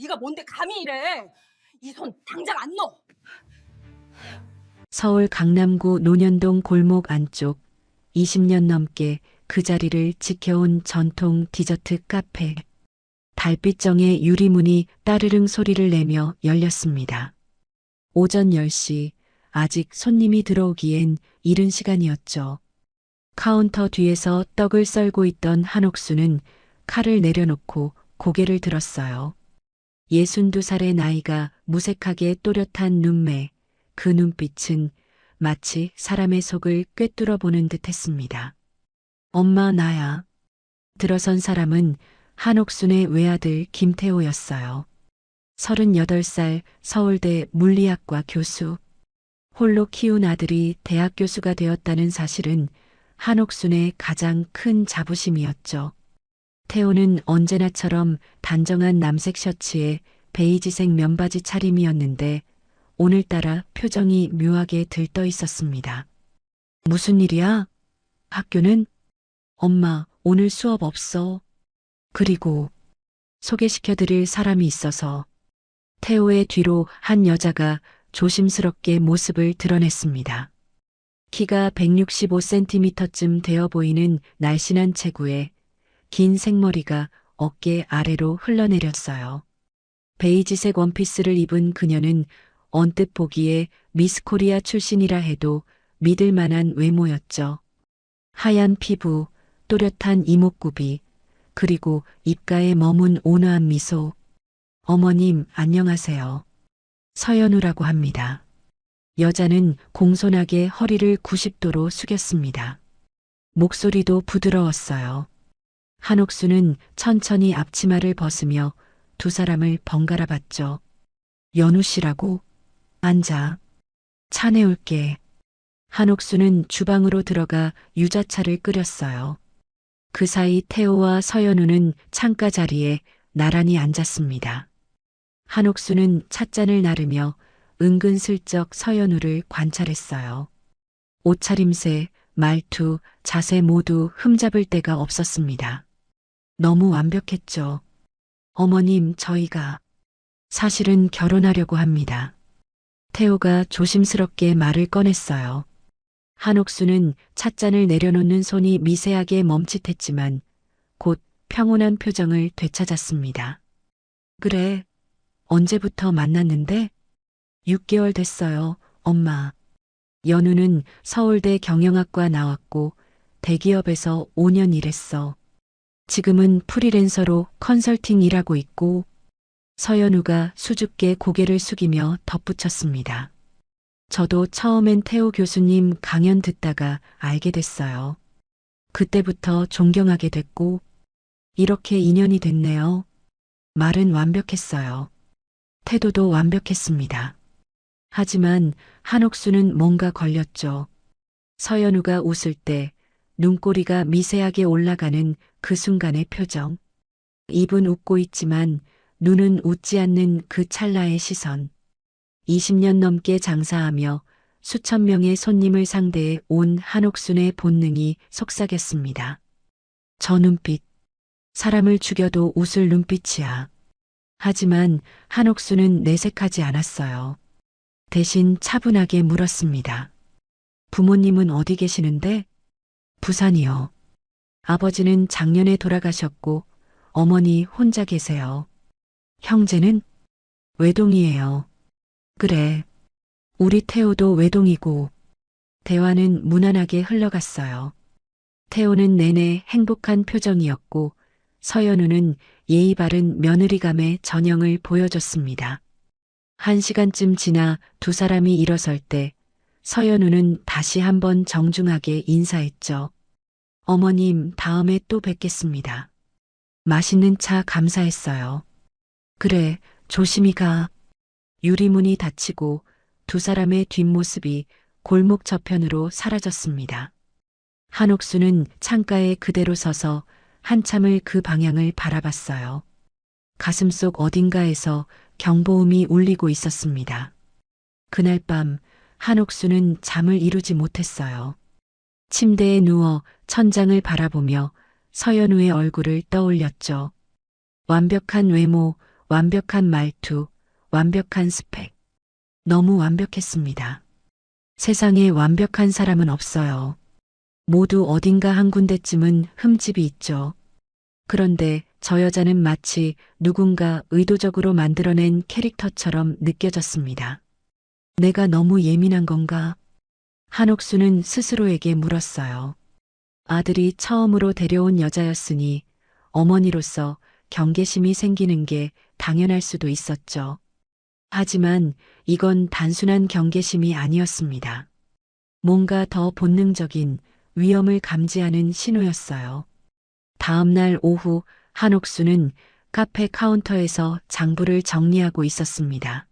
네가 뭔데 감히 이래? 이 손 당장 안 넣어. 서울 강남구 논현동 골목 안쪽 20년 넘게 그 자리를 지켜온 전통 디저트 카페. 달빛정의 유리문이 따르릉 소리를 내며 열렸습니다. 오전 10시, 아직 손님이 들어오기엔 이른 시간이었죠. 카운터 뒤에서 떡을 썰고 있던 한옥수는 칼을 내려놓고 고개를 들었어요. 62살의 나이가 무색하게 또렷한 눈매, 그 눈빛은 마치 사람의 속을 꿰뚫어 보는 듯 했습니다. 엄마 나야. 들어선 사람은 한옥순의 외아들 김태호였어요. 38살 서울대 물리학과 교수. 홀로 키운 아들이 대학 교수가 되었다는 사실은 한옥순의 가장 큰 자부심이었죠. 태호는 언제나처럼 단정한 남색 셔츠에 베이지색 면바지 차림이었는데 오늘따라 표정이 묘하게 들떠 있었습니다. 무슨 일이야? 학교는? 엄마, 오늘 수업 없어. 그리고 소개시켜드릴 사람이 있어서. 태호의 뒤로 한 여자가 조심스럽게 모습을 드러냈습니다. 키가 165cm쯤 되어 보이는 날씬한 체구에 긴 생머리가 어깨 아래로 흘러내렸어요. 베이지색 원피스를 입은 그녀는 언뜻 보기에 미스 코리아 출신이라 해도 믿을 만한 외모였죠. 하얀 피부, 또렷한 이목구비, 그리고 입가에 머문 온화한 미소. 어머님, 안녕하세요. 서연우라고 합니다. 여자는 공손하게 허리를 90도로 숙였습니다. 목소리도 부드러웠어요. 한옥수는 천천히 앞치마를 벗으며 두 사람을 번갈아 봤죠. 연우 씨라고? 앉아. 차 내올게. 한옥수는 주방으로 들어가 유자차를 끓였어요. 그 사이 태호와 서연우는 창가 자리에 나란히 앉았습니다. 한옥수는 찻잔을 나르며 은근슬쩍 서연우를 관찰했어요. 옷차림새, 말투, 자세 모두 흠잡을 데가 없었습니다. 너무 완벽했죠. 어머님, 저희가 사실은 결혼하려고 합니다. 태호가 조심스럽게 말을 꺼냈어요. 한옥수는 찻잔을 내려놓는 손이 미세하게 멈칫했지만 곧 평온한 표정을 되찾았습니다. 그래, 언제부터 만났는데? 6개월 됐어요, 엄마. 연우는 서울대 경영학과 나왔고 대기업에서 5년 일했어. 지금은 프리랜서로 컨설팅 일하고 있고. 서연우가 수줍게 고개를 숙이며 덧붙였습니다. 저도 처음엔 태호 교수님 강연 듣다가 알게 됐어요. 그때부터 존경하게 됐고 이렇게 인연이 됐네요. 말은 완벽했어요. 태도도 완벽했습니다. 하지만 한옥수는 뭔가 걸렸죠. 서연우가 웃을 때 눈꼬리가 미세하게 올라가는 그 순간의 표정. 입은 웃고 있지만 눈은 웃지 않는 그 찰나의 시선. 20년 넘게 장사하며 수천 명의 손님을 상대해 온 한옥순의 본능이 속삭였습니다. 저 눈빛, 사람을 죽여도 웃을 눈빛이야. 하지만 한옥수는 내색하지 않았어요. 대신 차분하게 물었습니다. 부모님은 어디 계시는데? 부산이요. 아버지는 작년에 돌아가셨고 어머니 혼자 계세요. 형제는? 외동이에요. 그래. 우리 태호도 외동이고. 대화는 무난하게 흘러갔어요. 태호는 내내 행복한 표정이었고 서연우는 예의 바른 며느리감의 전형을 보여줬습니다. 1시간쯤 지나 두 사람이 일어설 때 서연우는 다시 한번 정중하게 인사했죠. 어머님, 다음에 또 뵙겠습니다. 맛있는 차 감사했어요. 그래, 조심히 가. 유리문이 닫히고 두 사람의 뒷모습이 골목 저편으로 사라졌습니다. 한옥수는 창가에 그대로 서서 한참을 그 방향을 바라봤어요. 가슴속 어딘가에서 경보음이 울리고 있었습니다. 그날 밤 한옥수는 잠을 이루지 못했어요. 침대에 누워 천장을 바라보며 서연우의 얼굴을 떠올렸죠. 완벽한 외모, 완벽한 말투, 완벽한 스펙. 너무 완벽했습니다. 세상에 완벽한 사람은 없어요. 모두 어딘가 한 군데쯤은 흠집이 있죠. 그런데 저 여자는 마치 누군가 의도적으로 만들어낸 캐릭터처럼 느껴졌습니다. 내가 너무 예민한 건가? 한옥수는 스스로에게 물었어요. 아들이 처음으로 데려온 여자였으니 어머니로서 경계심이 생기는 게 당연할 수도 있었죠. 하지만 이건 단순한 경계심이 아니었습니다. 뭔가 더 본능적인 위험을 감지하는 신호였어요. 다음 날 오후 한옥수는 카페 카운터에서 장부를 정리하고 있었습니다.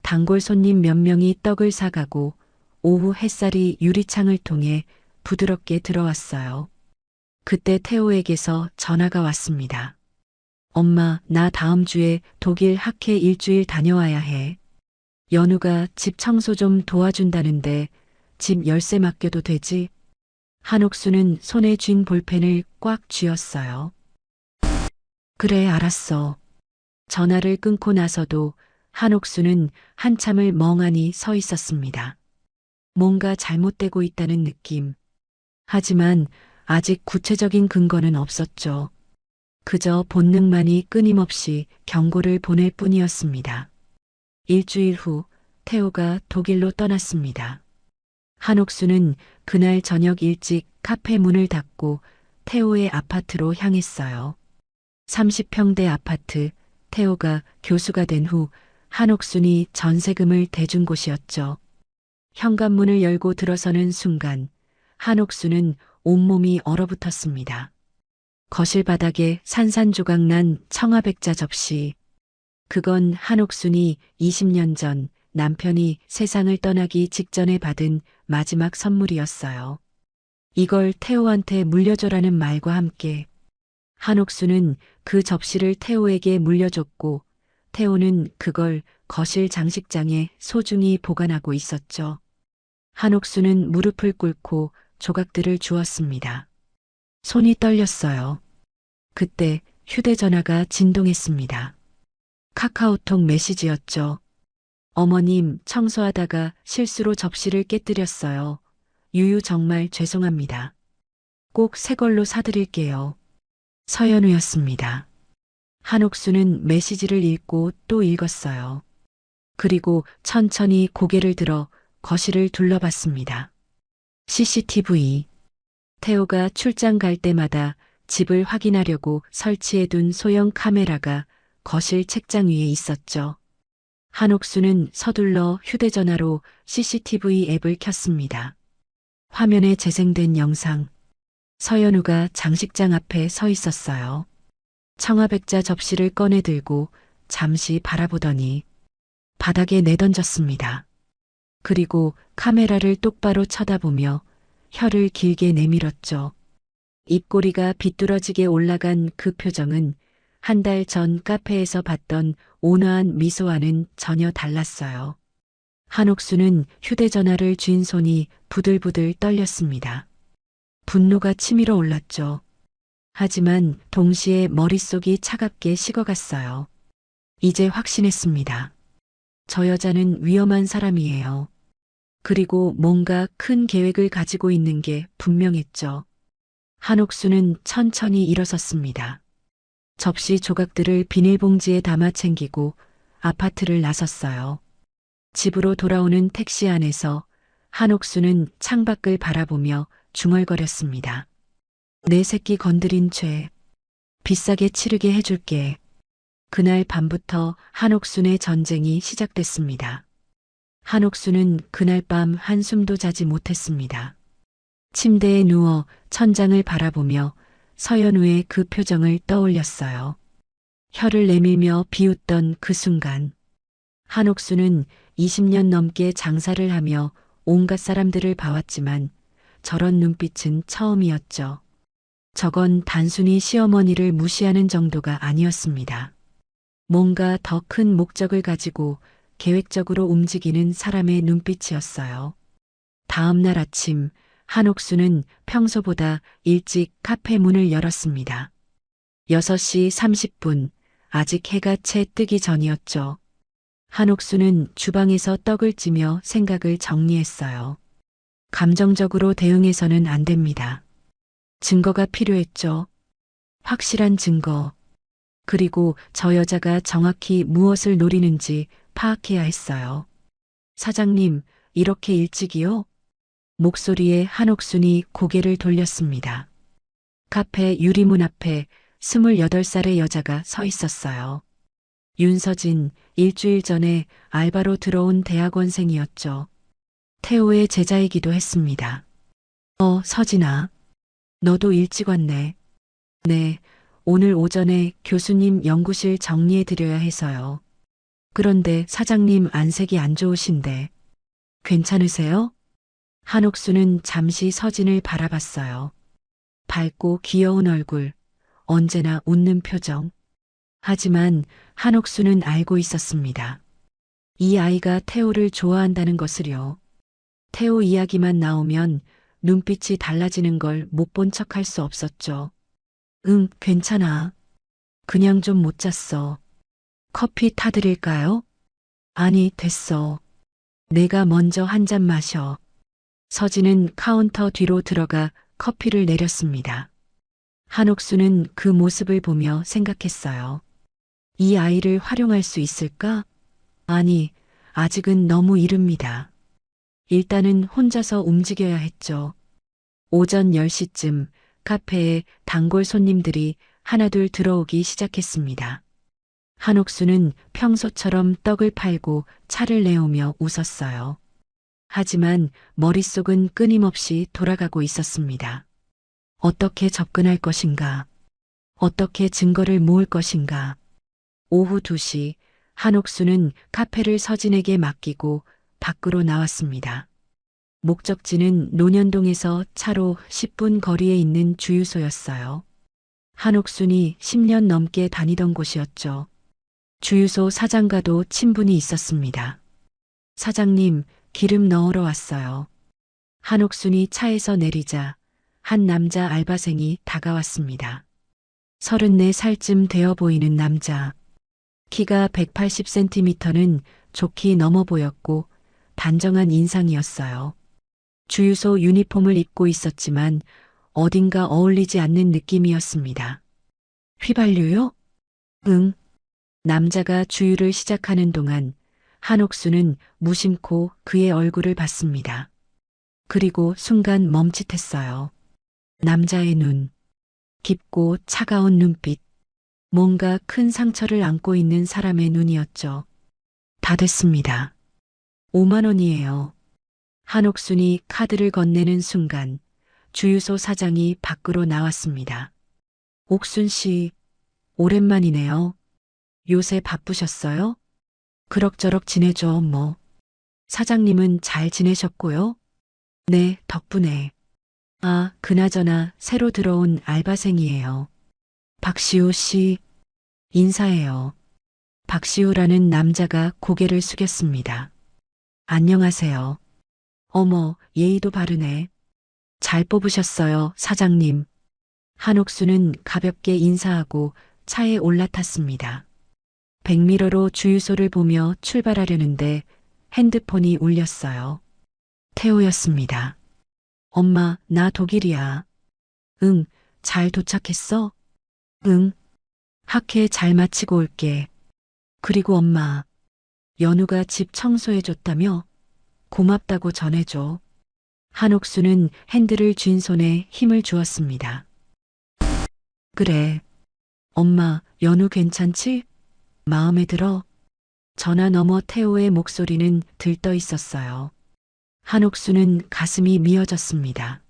단골 손님 몇 명이 떡을 사가고 오후 햇살이 유리창을 통해 부드럽게 들어왔어요. 그때 태호에게서 전화가 왔습니다. 엄마, 나 다음 주에 독일 학회 일주일 다녀와야 해. 연우가 집 청소 좀 도와준다는데 집 열쇠 맡겨도 되지? 한옥수는 손에 쥔 볼펜을 꽉 쥐었어요. 그래, 알았어. 전화를 끊고 나서도 한옥수는 한참을 멍하니 서 있었습니다. 뭔가 잘못되고 있다는 느낌. 하지만 아직 구체적인 근거는 없었죠. 그저 본능만이 끊임없이 경고를 보낼 뿐이었습니다. 일주일 후 태호가 독일로 떠났습니다. 한옥수는 그날 저녁 일찍 카페 문을 닫고 태호의 아파트로 향했어요. 30평대 아파트, 태호가 교수가 된 후 한옥순이 전세금을 대준 곳이었죠. 현관문을 열고 들어서는 순간 한옥수는 온몸이 얼어붙었습니다. 거실 바닥에 산산조각난 청아백자 접시. 그건 한옥순이 20년 전 남편이 세상을 떠나기 직전에 받은 마지막 선물이었어요. 이걸 태호한테 물려줘라는 말과 함께 한옥수는 그 접시를 태호에게 물려줬고 태호는 그걸 거실 장식장에 소중히 보관하고 있었죠. 한옥수는 무릎을 꿇고 조각들을 주었습니다. 손이 떨렸어요. 그때 휴대전화가 진동했습니다. 카카오톡 메시지였죠. 어머님, 청소하다가 실수로 접시를 깨뜨렸어요. 유유 정말 죄송합니다. 꼭 새 걸로 사드릴게요. 서연우였습니다. 한옥수는 메시지를 읽고 또 읽었어요. 그리고 천천히 고개를 들어 거실을 둘러봤습니다. CCTV. 태호가 출장 갈 때마다 집을 확인하려고 설치해둔 소형 카메라가 거실 책장 위에 있었죠. 한옥수는 서둘러 휴대전화로 CCTV 앱을 켰습니다. 화면에 재생된 영상. 서연우가 장식장 앞에 서 있었어요. 청아백자 접시를 꺼내 들고 잠시 바라보더니 바닥에 내던졌습니다. 그리고 카메라를 똑바로 쳐다보며 혀를 길게 내밀었죠. 입꼬리가 비뚤어지게 올라간 그 표정은 한 달 전 카페에서 봤던 온화한 미소와는 전혀 달랐어요. 한옥수는 휴대전화를 쥔 손이 부들부들 떨렸습니다. 분노가 치밀어 올랐죠. 하지만 동시에 머릿속이 차갑게 식어갔어요. 이제 확신했습니다. 저 여자는 위험한 사람이에요. 그리고 뭔가 큰 계획을 가지고 있는 게 분명했죠. 한옥수는 천천히 일어섰습니다. 접시 조각들을 비닐봉지에 담아 챙기고 아파트를 나섰어요. 집으로 돌아오는 택시 안에서 한옥수는 창밖을 바라보며 중얼거렸습니다. 내 새끼 건드린 죄 비싸게 치르게 해줄게. 그날 밤부터 한옥순의 전쟁이 시작됐습니다. 한옥수는 그날 밤 한숨도 자지 못했습니다. 침대에 누워 천장을 바라보며 서연우의 그 표정을 떠올렸어요. 혀를 내밀며 비웃던 그 순간 한옥수는 20년 넘게 장사를 하며 온갖 사람들을 봐왔지만 저런 눈빛은 처음이었죠. 저건 단순히 시어머니를 무시하는 정도가 아니었습니다. 뭔가 더 큰 목적을 가지고 계획적으로 움직이는 사람의 눈빛이었어요. 다음 날 아침 한옥수는 평소보다 일찍 카페 문을 열었습니다. 6시 30분 아직 해가 채 뜨기 전이었죠. 한옥수는 주방에서 떡을 찌며 생각을 정리했어요. 감정적으로 대응해서는 안 됩니다. 증거가 필요했죠. 확실한 증거. 그리고 저 여자가 정확히 무엇을 노리는지 파악해야 했어요. 사장님, 이렇게 일찍이요? 목소리에 한옥순이 고개를 돌렸습니다. 카페 유리문 앞에 28살의 여자가 서 있었어요. 윤서진, 일주일 전에 알바로 들어온 대학원생이었죠. 태호의 제자이기도 했습니다. 서진아. 너도 일찍 왔네. 네, 오늘 오전에 교수님 연구실 정리해 드려야 해서요. 그런데 사장님 안색이 안 좋으신데. 괜찮으세요? 한옥수는 잠시 서진을 바라봤어요. 밝고 귀여운 얼굴, 언제나 웃는 표정. 하지만 한옥수는 알고 있었습니다. 이 아이가 태호를 좋아한다는 것을요. 태호 이야기만 나오면 눈빛이 달라지는 걸 못 본 척할 수 없었죠. 응, 괜찮아. 그냥 좀 못 잤어. 커피 타드릴까요? 아니, 됐어. 내가 먼저 한 잔 마셔. 서진은 카운터 뒤로 들어가 커피를 내렸습니다. 한옥수는 그 모습을 보며 생각했어요. 이 아이를 활용할 수 있을까? 아니, 아직은 너무 이릅니다. 일단은 혼자서 움직여야 했죠. 오전 10시쯤 카페에 단골 손님들이 하나둘 들어오기 시작했습니다. 한옥수는 평소처럼 떡을 팔고 차를 내오며 웃었어요. 하지만 머릿속은 끊임없이 돌아가고 있었습니다. 어떻게 접근할 것인가? 어떻게 증거를 모을 것인가? 오후 2시 한옥수는 카페를 서진에게 맡기고 밖으로 나왔습니다. 목적지는 논현동에서 차로 10분 거리에 있는 주유소였어요. 한옥순이 10년 넘게 다니던 곳이었죠. 주유소 사장과도 친분이 있었습니다. 사장님, 기름 넣으러 왔어요. 한옥순이 차에서 내리자 한 남자 알바생이 다가왔습니다. 34살쯤 되어 보이는 남자. 키가 180cm는 좋게 넘어 보였고 단정한 인상이었어요. 주유소 유니폼을 입고 있었지만 어딘가 어울리지 않는 느낌이었습니다. 휘발유요? 응. 남자가 주유를 시작하는 동안 한옥수는 무심코 그의 얼굴을 봤습니다. 그리고 순간 멈칫했어요. 남자의 눈. 깊고 차가운 눈빛. 뭔가 큰 상처를 안고 있는 사람의 눈이었죠. 다 됐습니다. 5만 원이에요. 한옥순이 카드를 건네는 순간 주유소 사장이 밖으로 나왔습니다. 옥순 씨, 오랜만이네요. 요새 바쁘셨어요? 그럭저럭 지내죠, 뭐. 사장님은 잘 지내셨고요? 네, 덕분에. 아, 그나저나 새로 들어온 알바생이에요. 박시우 씨, 인사해요. 박시우라는 남자가 고개를 숙였습니다. 안녕하세요. 어머, 예의도 바르네. 잘 뽑으셨어요, 사장님. 한옥수는 가볍게 인사하고 차에 올라탔습니다. 백미러로 주유소를 보며 출발하려는데 핸드폰이 울렸어요. 태호였습니다. 엄마, 나 독일이야. 응, 잘 도착했어? 응. 학회 잘 마치고 올게. 그리고 엄마, 연우가 집 청소해줬다며? 고맙다고 전해줘. 한옥수는 핸들을 쥔 손에 힘을 주었습니다. 그래. 엄마, 연우 괜찮지? 마음에 들어? 전화 너머 태호의 목소리는 들떠 있었어요. 한옥수는 가슴이 미어졌습니다.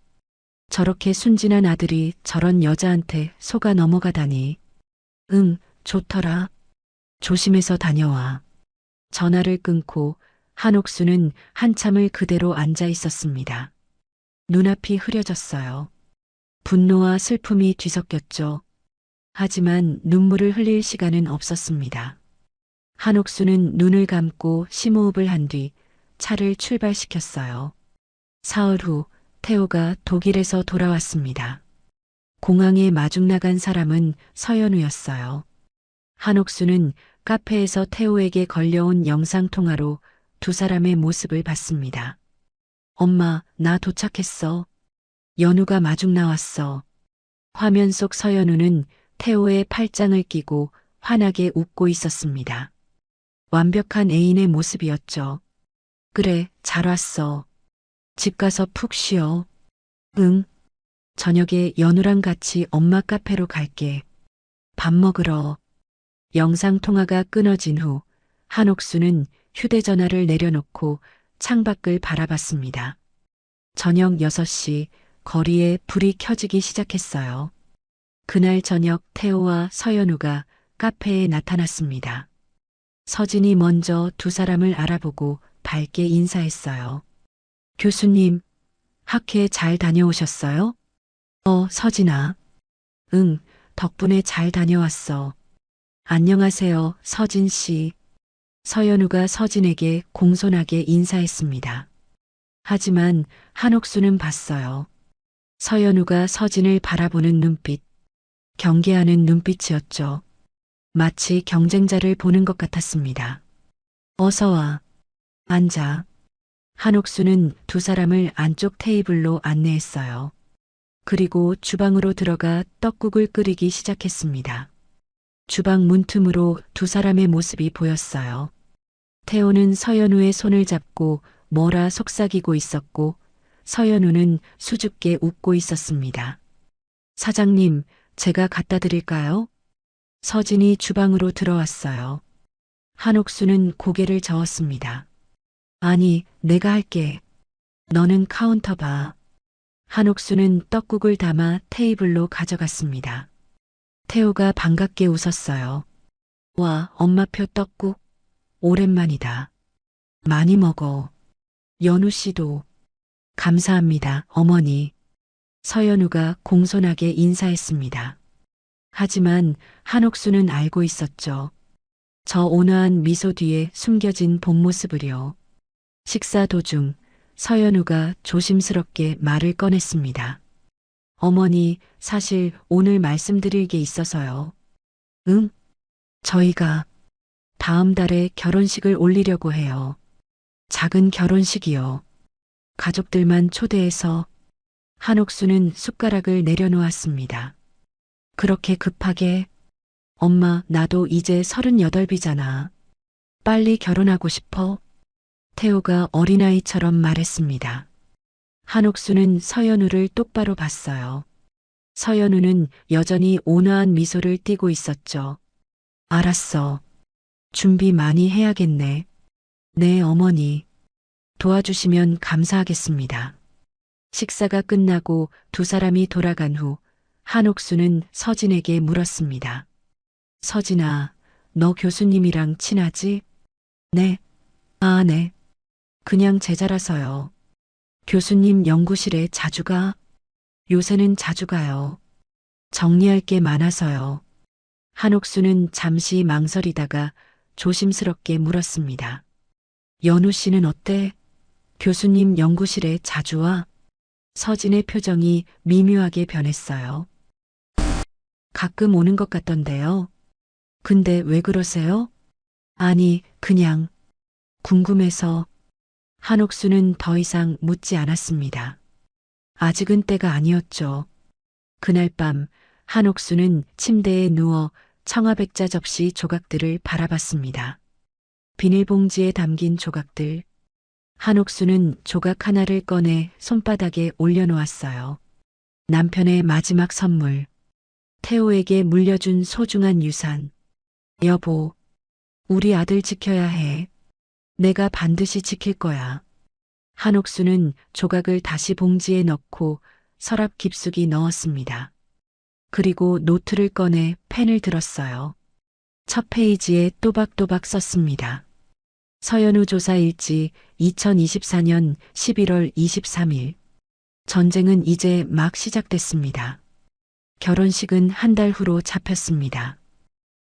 저렇게 순진한 아들이 저런 여자한테 속아 넘어가다니. 응, 좋더라. 조심해서 다녀와. 전화를 끊고 한옥수는 한참을 그대로 앉아 있었습니다. 눈앞이 흐려졌어요. 분노와 슬픔이 뒤섞였죠. 하지만 눈물을 흘릴 시간은 없었습니다. 한옥수는 눈을 감고 심호흡을 한 뒤 차를 출발시켰어요. 사흘 후 태호가 독일에서 돌아왔습니다. 공항에 마중 나간 사람은 서연우였어요. 한옥수는 카페에서 태호에게 걸려온 영상통화로 두 사람의 모습을 봤습니다. 엄마, 나 도착했어. 연우가 마중 나왔어. 화면 속 서연우는 태호의 팔짱을 끼고 환하게 웃고 있었습니다. 완벽한 애인의 모습이었죠. 그래, 잘 왔어. 집 가서 푹 쉬어. 응. 저녁에 연우랑 같이 엄마 카페로 갈게. 밥 먹으러. 영상통화가 끊어진 후 한옥수는 휴대전화를 내려놓고 창밖을 바라봤습니다. 저녁 6시 거리에 불이 켜지기 시작했어요. 그날 저녁 태호와 서연우가 카페에 나타났습니다. 서진이 먼저 두 사람을 알아보고 밝게 인사했어요. 교수님, 학회 잘 다녀오셨어요? 서진아. 응, 덕분에 잘 다녀왔어. 안녕하세요, 서진 씨. 서연우가 서진에게 공손하게 인사했습니다. 하지만 한옥수는 봤어요. 서연우가 서진을 바라보는 눈빛, 경계하는 눈빛이었죠. 마치 경쟁자를 보는 것 같았습니다. 어서 와. 앉아. 한옥수는 두 사람을 안쪽 테이블로 안내했어요. 그리고 주방으로 들어가 떡국을 끓이기 시작했습니다. 주방 문틈으로 두 사람의 모습이 보였어요. 태호는 서연우의 손을 잡고 뭐라 속삭이고 있었고 서연우는 수줍게 웃고 있었습니다. 사장님, 제가 갖다 드릴까요? 서진이 주방으로 들어왔어요. 한옥수는 고개를 저었습니다. 아니, 내가 할게. 너는 카운터 봐. 한옥수는 떡국을 담아 테이블로 가져갔습니다. 태호가 반갑게 웃었어요. 와, 엄마표 떡국. 오랜만이다. 많이 먹어. 연우 씨도. 감사합니다, 어머니. 서연우가 공손하게 인사했습니다. 하지만 한옥수는 알고 있었죠. 저 온화한 미소 뒤에 숨겨진 본 모습을요. 식사 도중 서연우가 조심스럽게 말을 꺼냈습니다. 어머니, 사실 오늘 말씀드릴 게 있어서요. 응? 저희가 다음 달에 결혼식을 올리려고 해요. 작은 결혼식이요. 가족들만 초대해서. 한옥수는 숟가락을 내려놓았습니다. 그렇게 급하게? 엄마, 나도 이제 38이잖아. 빨리 결혼하고 싶어? 태호가 어린아이처럼 말했습니다. 한옥수는 서연우를 똑바로 봤어요. 서연우는 여전히 온화한 미소를 띠고 있었죠. 알았어. 준비 많이 해야겠네. 네, 어머니. 도와주시면 감사하겠습니다. 식사가 끝나고 두 사람이 돌아간 후 한옥수는 서진에게 물었습니다. 서진아, 너 교수님이랑 친하지? 네. 아, 네. 그냥 제자라서요. 교수님 연구실에 자주 가? 요새는 자주 가요. 정리할 게 많아서요. 한옥수는 잠시 망설이다가 조심스럽게 물었습니다. 연우 씨는 어때? 교수님 연구실에 자주 와? 서진의 표정이 미묘하게 변했어요. 가끔 오는 것 같던데요. 근데 왜 그러세요? 아니, 그냥 궁금해서. 한옥수는 더 이상 묻지 않았습니다. 아직은 때가 아니었죠. 그날 밤 한옥수는 침대에 누워 청아백자 접시 조각들을 바라봤습니다. 비닐봉지에 담긴 조각들. 한옥수는 조각 하나를 꺼내 손바닥에 올려놓았어요. 남편의 마지막 선물. 태호에게 물려준 소중한 유산. 여보, 우리 아들 지켜야 해. 내가 반드시 지킬 거야. 한옥수는 조각을 다시 봉지에 넣고 서랍 깊숙이 넣었습니다. 그리고 노트를 꺼내 펜을 들었어요. 첫 페이지에 또박또박 썼습니다. 서연우 조사 일지 2024년 11월 23일. 전쟁은 이제 막 시작됐습니다. 결혼식은 한 달 후로 잡혔습니다.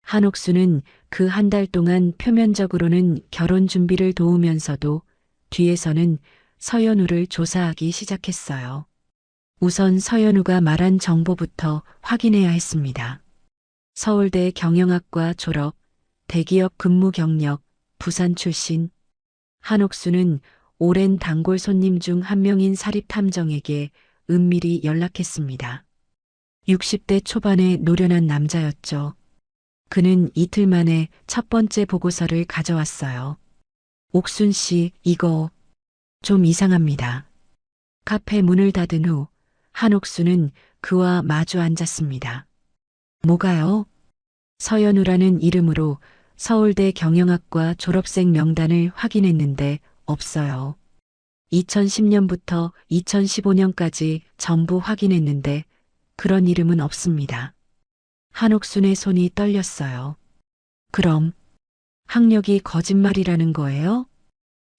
한옥수는 그 한 달 동안 표면적으로는 결혼 준비를 도우면서도 뒤에서는 서연우를 조사하기 시작했어요. 우선 서연우가 말한 정보부터 확인해야 했습니다. 서울대 경영학과 졸업, 대기업 근무 경력, 부산 출신. 한옥수는 오랜 단골 손님 중 한 명인 사립탐정에게 은밀히 연락했습니다. 60대 초반의 노련한 남자였죠. 그는 이틀 만에 첫 번째 보고서를 가져왔어요. 옥순 씨, 이거 좀 이상합니다. 카페 문을 닫은 후 한옥수는 그와 마주 앉았습니다. 뭐가요? 서연우라는 이름으로 서울대 경영학과 졸업생 명단을 확인했는데 없어요. 2010년부터 2015년까지 전부 확인했는데 그런 이름은 없습니다. 한옥순의 손이 떨렸어요. 그럼 학력이 거짓말이라는 거예요?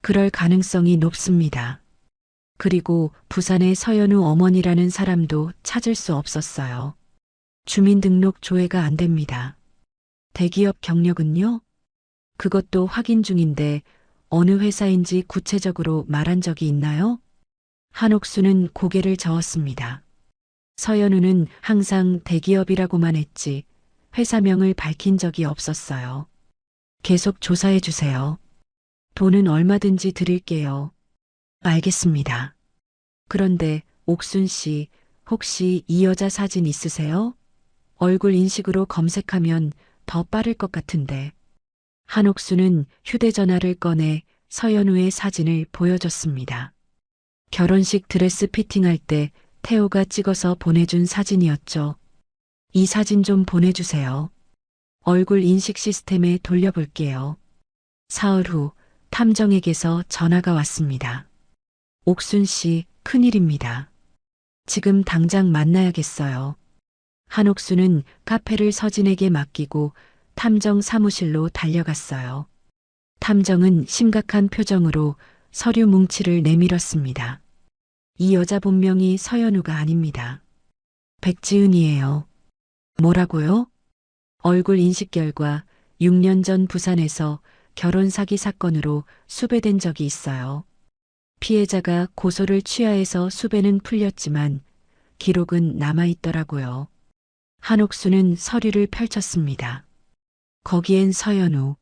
그럴 가능성이 높습니다. 그리고 부산의 서연우 어머니라는 사람도 찾을 수 없었어요. 주민등록 조회가 안 됩니다. 대기업 경력은요? 그것도 확인 중인데 어느 회사인지 구체적으로 말한 적이 있나요? 한옥수는 고개를 저었습니다. 서연우는 항상 대기업이라고만 했지 회사명을 밝힌 적이 없었어요. 계속 조사해 주세요. 돈은 얼마든지 드릴게요. 알겠습니다. 그런데 옥순 씨, 혹시 이 여자 사진 있으세요? 얼굴 인식으로 검색하면 더 빠를 것 같은데. 한옥수는 휴대전화를 꺼내 서연우의 사진을 보여줬습니다. 결혼식 드레스 피팅할 때 태호가 찍어서 보내준 사진이었죠. 이 사진 좀 보내주세요. 얼굴 인식 시스템에 돌려볼게요. 사흘 후 탐정에게서 전화가 왔습니다. 옥순 씨, 큰일입니다. 지금 당장 만나야겠어요. 한옥수는 카페를 서진에게 맡기고 탐정 사무실로 달려갔어요. 탐정은 심각한 표정으로 서류 뭉치를 내밀었습니다. 이 여자 본명이 서연우가 아닙니다. 백지은이에요. 뭐라고요? 얼굴 인식 결과 6년 전 부산에서 결혼 사기 사건으로 수배된 적이 있어요. 피해자가 고소를 취하해서 수배는 풀렸지만 기록은 남아있더라고요. 한옥수는 서류를 펼쳤습니다. 거기엔 서연우,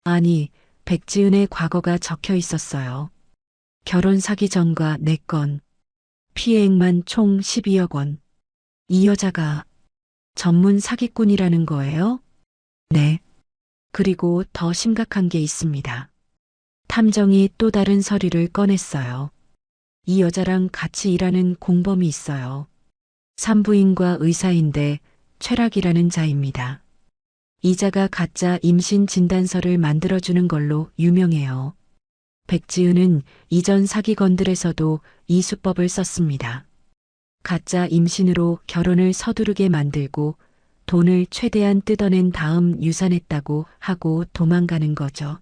아니 백지은의 과거가 적혀 있었어요. 결혼 사기 전과 4건, 피해액만 총 12억 원. 이 여자가 전문 사기꾼이라는 거예요? 네. 그리고 더 심각한 게 있습니다. 탐정이 또 다른 서류를 꺼냈어요. 이 여자랑 같이 일하는 공범이 있어요. 산부인과 의사인데 최락이라는 자입니다. 이자가 가짜 임신 진단서를 만들어주는 걸로 유명해요. 백지은은 이전 사기건들에서도 이 수법을 썼습니다. 가짜 임신으로 결혼을 서두르게 만들고 돈을 최대한 뜯어낸 다음 유산했다고 하고 도망가는 거죠.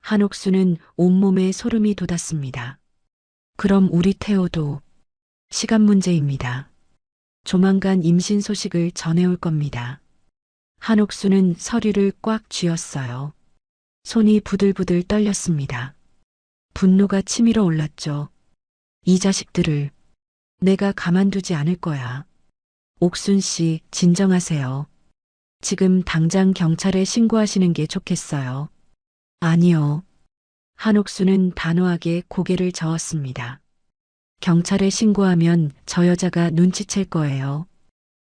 한옥수는 온몸에 소름이 돋았습니다. 그럼 우리 태호도 시간 문제입니다. 조만간 임신 소식을 전해올 겁니다. 한옥수는 서류를 꽉 쥐었어요. 손이 부들부들 떨렸습니다. 분노가 치밀어 올랐죠. 이 자식들을 내가 가만두지 않을 거야. 옥순 씨, 진정하세요. 지금 당장 경찰에 신고하시는 게 좋겠어요. 아니요. 한옥수는 단호하게 고개를 저었습니다. 경찰에 신고하면 저 여자가 눈치챌 거예요.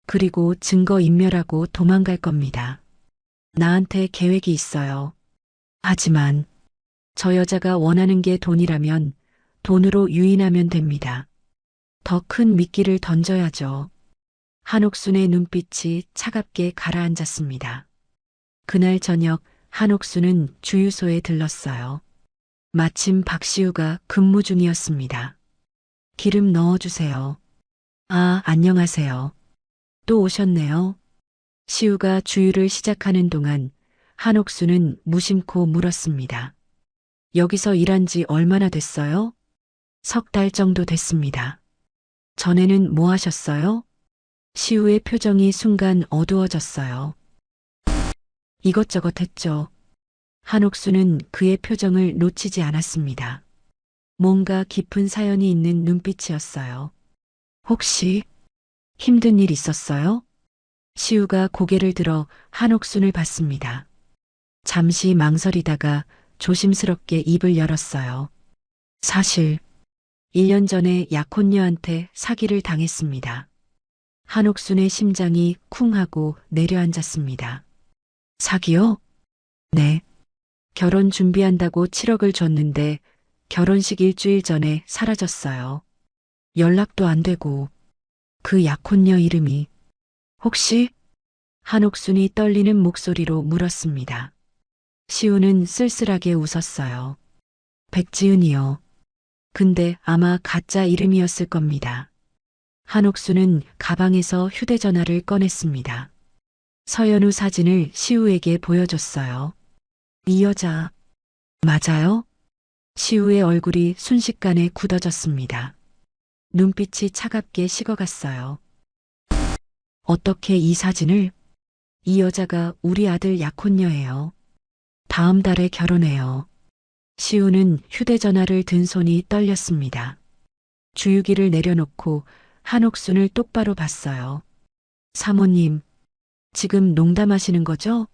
그리고 증거 인멸하고 도망갈 겁니다. 나한테 계획이 있어요. 하지만 저 여자가 원하는 게 돈이라면 돈으로 유인하면 됩니다. 더 큰 미끼를 던져야죠. 한옥순의 눈빛이 차갑게 가라앉았습니다. 그날 저녁 한옥순은 주유소에 들렀어요. 마침 박시우가 근무 중이었습니다. 기름 넣어주세요. 아, 안녕하세요. 또 오셨네요. 시우가 주유를 시작하는 동안 한옥수는 무심코 물었습니다. 여기서 일한 지 얼마나 됐어요? 3달 정도 됐습니다. 전에는 뭐 하셨어요? 시우의 표정이 순간 어두워졌어요. 이것저것 했죠. 한옥수는 그의 표정을 놓치지 않았습니다. 뭔가 깊은 사연이 있는 눈빛이었어요. 혹시 힘든 일 있었어요? 시우가 고개를 들어 한옥순을 봤습니다. 잠시 망설이다가 조심스럽게 입을 열었어요. 사실 1년 전에 약혼녀한테 사기를 당했습니다. 한옥순의 심장이 쿵 하고 내려앉았습니다. 사기요? 네. 결혼 준비한다고 7억을 줬는데 결혼식 일주일 전에 사라졌어요. 연락도 안 되고 그 약혼녀 이름이 혹시? 한옥순이 떨리는 목소리로 물었습니다. 시우는 쓸쓸하게 웃었어요. 백지은이요. 근데 아마 가짜 이름이었을 겁니다. 한옥수는 가방에서 휴대전화를 꺼냈습니다. 서연우 사진을 시우에게 보여줬어요. 이 여자, 맞아요? 시우의 얼굴이 순식간에 굳어졌습니다. 눈빛이 차갑게 식어갔어요. 어떻게 이 사진을? 이 여자가 우리 아들 약혼녀예요. 다음 달에 결혼해요. 시우는 휴대전화를 든 손이 떨렸습니다. 주유기를 내려놓고 한옥순을 똑바로 봤어요. 사모님, 지금 농담하시는 거죠?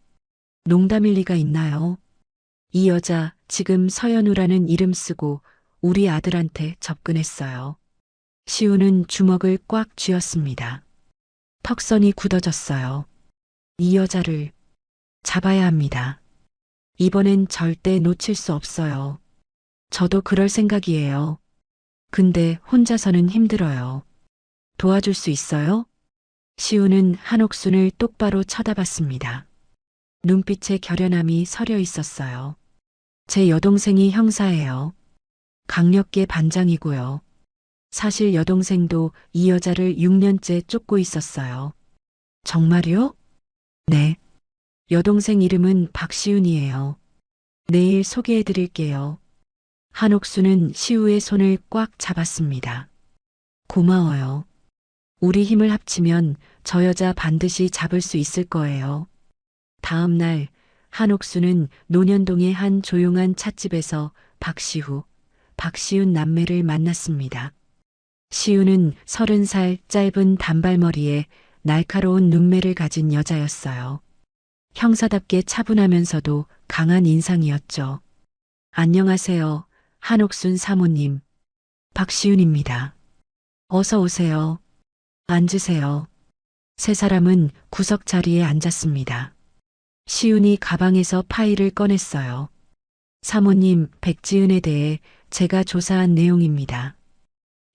농담일 리가 있나요? 이 여자 지금 서연우라는 이름 쓰고 우리 아들한테 접근했어요. 시우는 주먹을 꽉 쥐었습니다. 턱선이 굳어졌어요. 이 여자를 잡아야 합니다. 이번엔 절대 놓칠 수 없어요. 저도 그럴 생각이에요. 근데 혼자서는 힘들어요. 도와줄 수 있어요? 시우는 한옥순을 똑바로 쳐다봤습니다. 눈빛에 결연함이 서려 있었어요. 제 여동생이 형사예요. 강력계 반장이고요. 사실 여동생도 이 여자를 6년째 쫓고 있었어요. 정말요? 네. 여동생 이름은 박시윤이에요. 내일 소개해 드릴게요. 한옥수는 시우의 손을 꽉 잡았습니다. 고마워요. 우리 힘을 합치면 저 여자 반드시 잡을 수 있을 거예요. 다음 날 한옥수는 논현동의 한 조용한 찻집에서 박시윤 남매를 만났습니다. 시우는 30살 짧은 단발머리에 날카로운 눈매를 가진 여자였어요. 형사답게 차분하면서도 강한 인상이었죠. 안녕하세요. 한옥순 사모님. 박시윤입니다. 어서 오세요. 앉으세요. 세 사람은 구석 자리에 앉았습니다. 시윤이 가방에서 파일을 꺼냈어요. 사모님, 백지은에 대해 제가 조사한 내용입니다.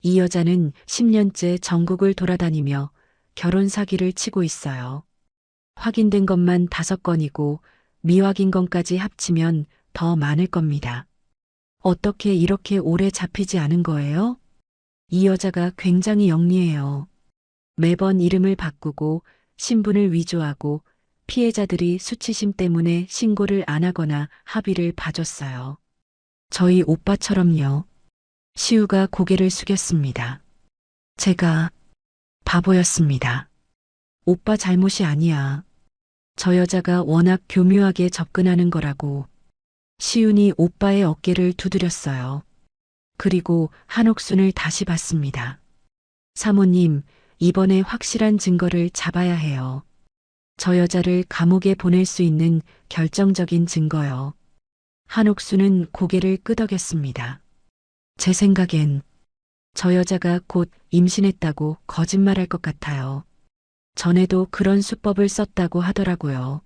이 여자는 10년째 전국을 돌아다니며 결혼 사기를 치고 있어요. 확인된 것만 5건이고 미확인 건까지 합치면 더 많을 겁니다. 어떻게 이렇게 오래 잡히지 않은 거예요? 이 여자가 굉장히 영리해요. 매번 이름을 바꾸고 신분을 위조하고 피해자들이 수치심 때문에 신고를 안 하거나 합의를 봐줬어요. 저희 오빠처럼요. 시우가 고개를 숙였습니다. 제가 바보였습니다. 오빠 잘못이 아니야. 저 여자가 워낙 교묘하게 접근하는 거라고. 시윤이 오빠의 어깨를 두드렸어요. 그리고 한옥순을 다시 봤습니다. 사모님, 이번에 확실한 증거를 잡아야 해요. 저 여자를 감옥에 보낼 수 있는 결정적인 증거요. 한옥순은 고개를 끄덕였습니다. 제 생각엔 저 여자가 곧 임신했다고 거짓말할 것 같아요. 전에도 그런 수법을 썼다고 하더라고요.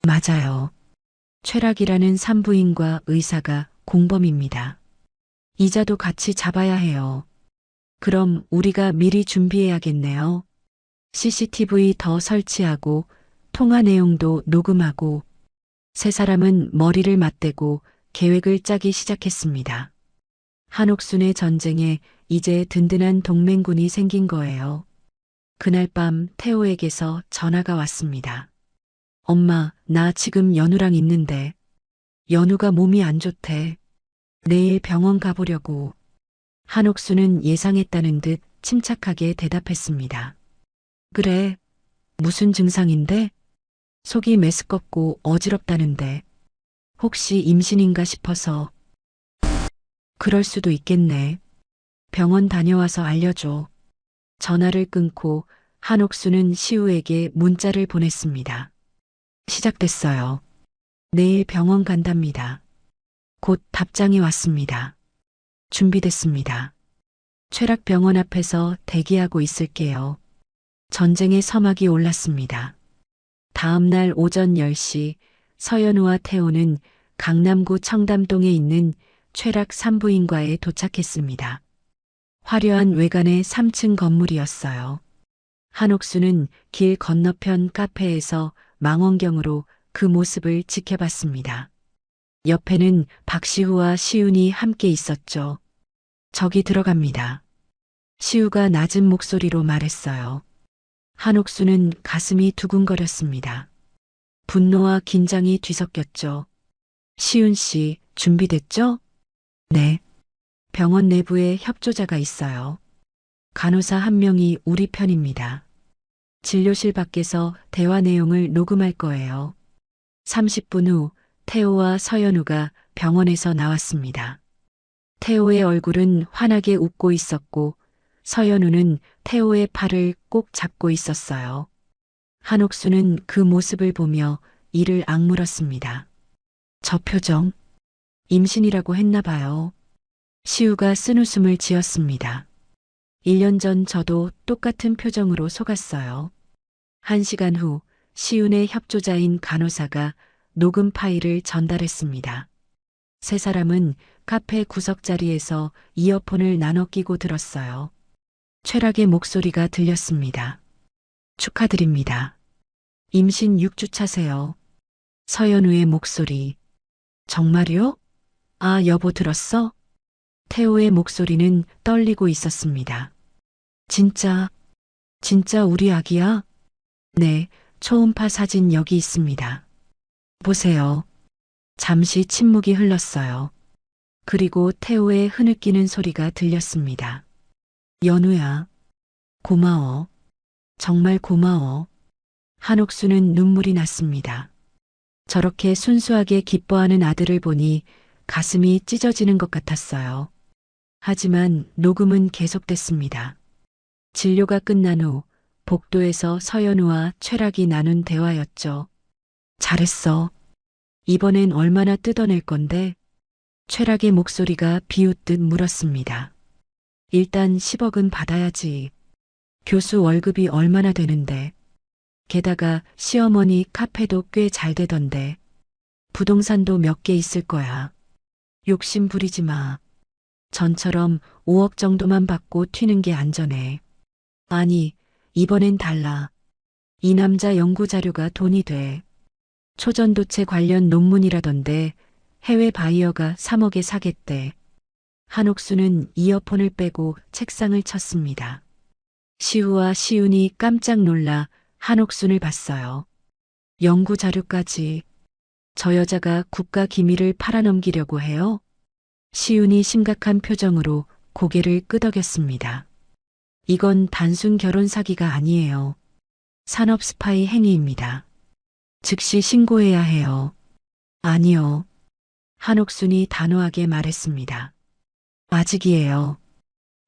맞아요. 최락이라는 산부인과 의사가 공범입니다. 이자도 같이 잡아야 해요. 그럼 우리가 미리 준비해야겠네요. CCTV 더 설치하고 통화 내용도 녹음하고. 세 사람은 머리를 맞대고 계획을 짜기 시작했습니다. 한옥순의 전쟁에 이제 든든한 동맹군이 생긴 거예요. 그날 밤 태호에게서 전화가 왔습니다. 엄마, 나 지금 연우랑 있는데. 연우가 몸이 안 좋대. 내일 병원 가보려고. 한옥수는 예상했다는 듯 침착하게 대답했습니다. 그래, 무슨 증상인데? 속이 메스껍고 어지럽다는데. 혹시 임신인가 싶어서. 그럴 수도 있겠네. 병원 다녀와서 알려줘. 전화를 끊고 한옥수는 시우에게 문자를 보냈습니다. 시작됐어요. 내일 병원 간답니다. 곧 답장이 왔습니다. 준비됐습니다. 최락병원 앞에서 대기하고 있을게요. 전쟁의 서막이 올랐습니다. 다음 날 오전 10시 서연우와 태호는 강남구 청담동에 있는 최락 산부인과에 도착했습니다. 화려한 외관의 3층 건물이었어요. 한옥수는 길 건너편 카페에서 망원경으로 그 모습을 지켜봤습니다. 옆에는 박시우와 시윤이 함께 있었죠. 저기 들어갑니다. 시우가 낮은 목소리로 말했어요. 한옥수는 가슴이 두근거렸습니다. 분노와 긴장이 뒤섞였죠. 시윤 씨, 준비됐죠? 네. 병원 내부에 협조자가 있어요. 간호사 한 명이 우리 편입니다. 진료실 밖에서 대화 내용을 녹음할 거예요. 30분 후 태호와 서연우가 병원에서 나왔습니다. 태호의 얼굴은 환하게 웃고 있었고 서연우는 태호의 팔을 꼭 잡고 있었어요. 한옥수는 그 모습을 보며 이를 악물었습니다. 저 표정, 임신이라고 했나 봐요. 시우가 쓴웃음을 지었습니다. 1년 전 저도 똑같은 표정으로 속았어요. 1시간 후 시윤의 협조자인 간호사가 녹음 파일을 전달했습니다. 세 사람은 카페 구석자리에서 이어폰을 나눠 끼고 들었어요. 최락의 목소리가 들렸습니다. 축하드립니다. 임신 6주 차세요. 서연우의 목소리. 정말요? 아, 여보 들었어? 태호의 목소리는 떨리고 있었습니다. 진짜 우리 아기야? 네, 초음파 사진 여기 있습니다. 보세요. 잠시 침묵이 흘렀어요. 그리고 태호의 흐느끼는 소리가 들렸습니다. 연우야, 고마워. 정말 고마워. 한옥수는 눈물이 났습니다. 저렇게 순수하게 기뻐하는 아들을 보니 가슴이 찢어지는 것 같았어요. 하지만 녹음은 계속됐습니다. 진료가 끝난 후 복도에서 서연우와 최락이 나눈 대화였죠. 잘했어. 이번엔 얼마나 뜯어낼 건데? 최락의 목소리가 비웃듯 물었습니다. 일단 10억은 받아야지. 교수 월급이 얼마나 되는데. 게다가 시어머니 카페도 꽤 잘 되던데. 부동산도 몇 개 있을 거야. 욕심 부리지 마. 전처럼 5억 정도만 받고 튀는 게 안전해. 아니, 이번엔 달라. 이 남자 연구 자료가 돈이 돼. 초전도체 관련 논문이라던데 해외 바이어가 3억에 사겠대. 한옥수는 이어폰을 빼고 책상을 쳤습니다. 시우와 시윤이 깜짝 놀라 한옥순을 봤어요. 연구 자료까지. 저 여자가 국가 기밀을 팔아넘기려고 해요? 시윤이 심각한 표정으로 고개를 끄덕였습니다. 이건 단순 결혼 사기가 아니에요. 산업 스파이 행위입니다. 즉시 신고해야 해요. 아니요. 한옥순이 단호하게 말했습니다. 아직이에요.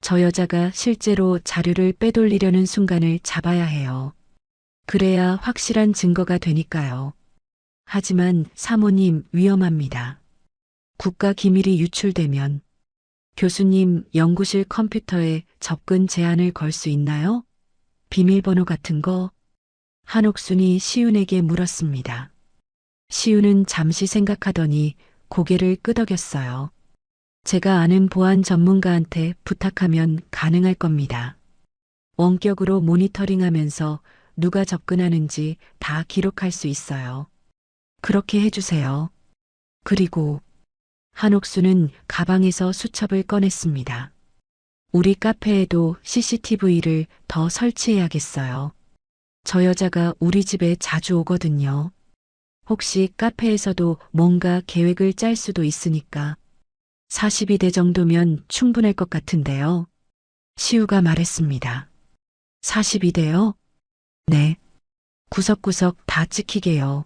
저 여자가 실제로 자료를 빼돌리려는 순간을 잡아야 해요. 그래야 확실한 증거가 되니까요. 하지만 사모님 위험합니다. 국가 기밀이 유출되면 교수님 연구실 컴퓨터에 접근 제한을 걸 수 있나요? 비밀번호 같은 거? 한옥순이 시윤에게 물었습니다. 시윤은 잠시 생각하더니 고개를 끄덕였어요. 제가 아는 보안 전문가한테 부탁하면 가능할 겁니다. 원격으로 모니터링하면서 누가 접근하는지 다 기록할 수 있어요. 그렇게 해주세요. 그리고 한옥수는 가방에서 수첩을 꺼냈습니다. 우리 카페에도 CCTV를 더 설치해야겠어요. 저 여자가 우리 집에 자주 오거든요. 혹시 카페에서도 뭔가 계획을 짤 수도 있으니까. 42대 정도면 충분할 것 같은데요. 시우가 말했습니다. 42대요? 네. 구석구석 다 찍히게요.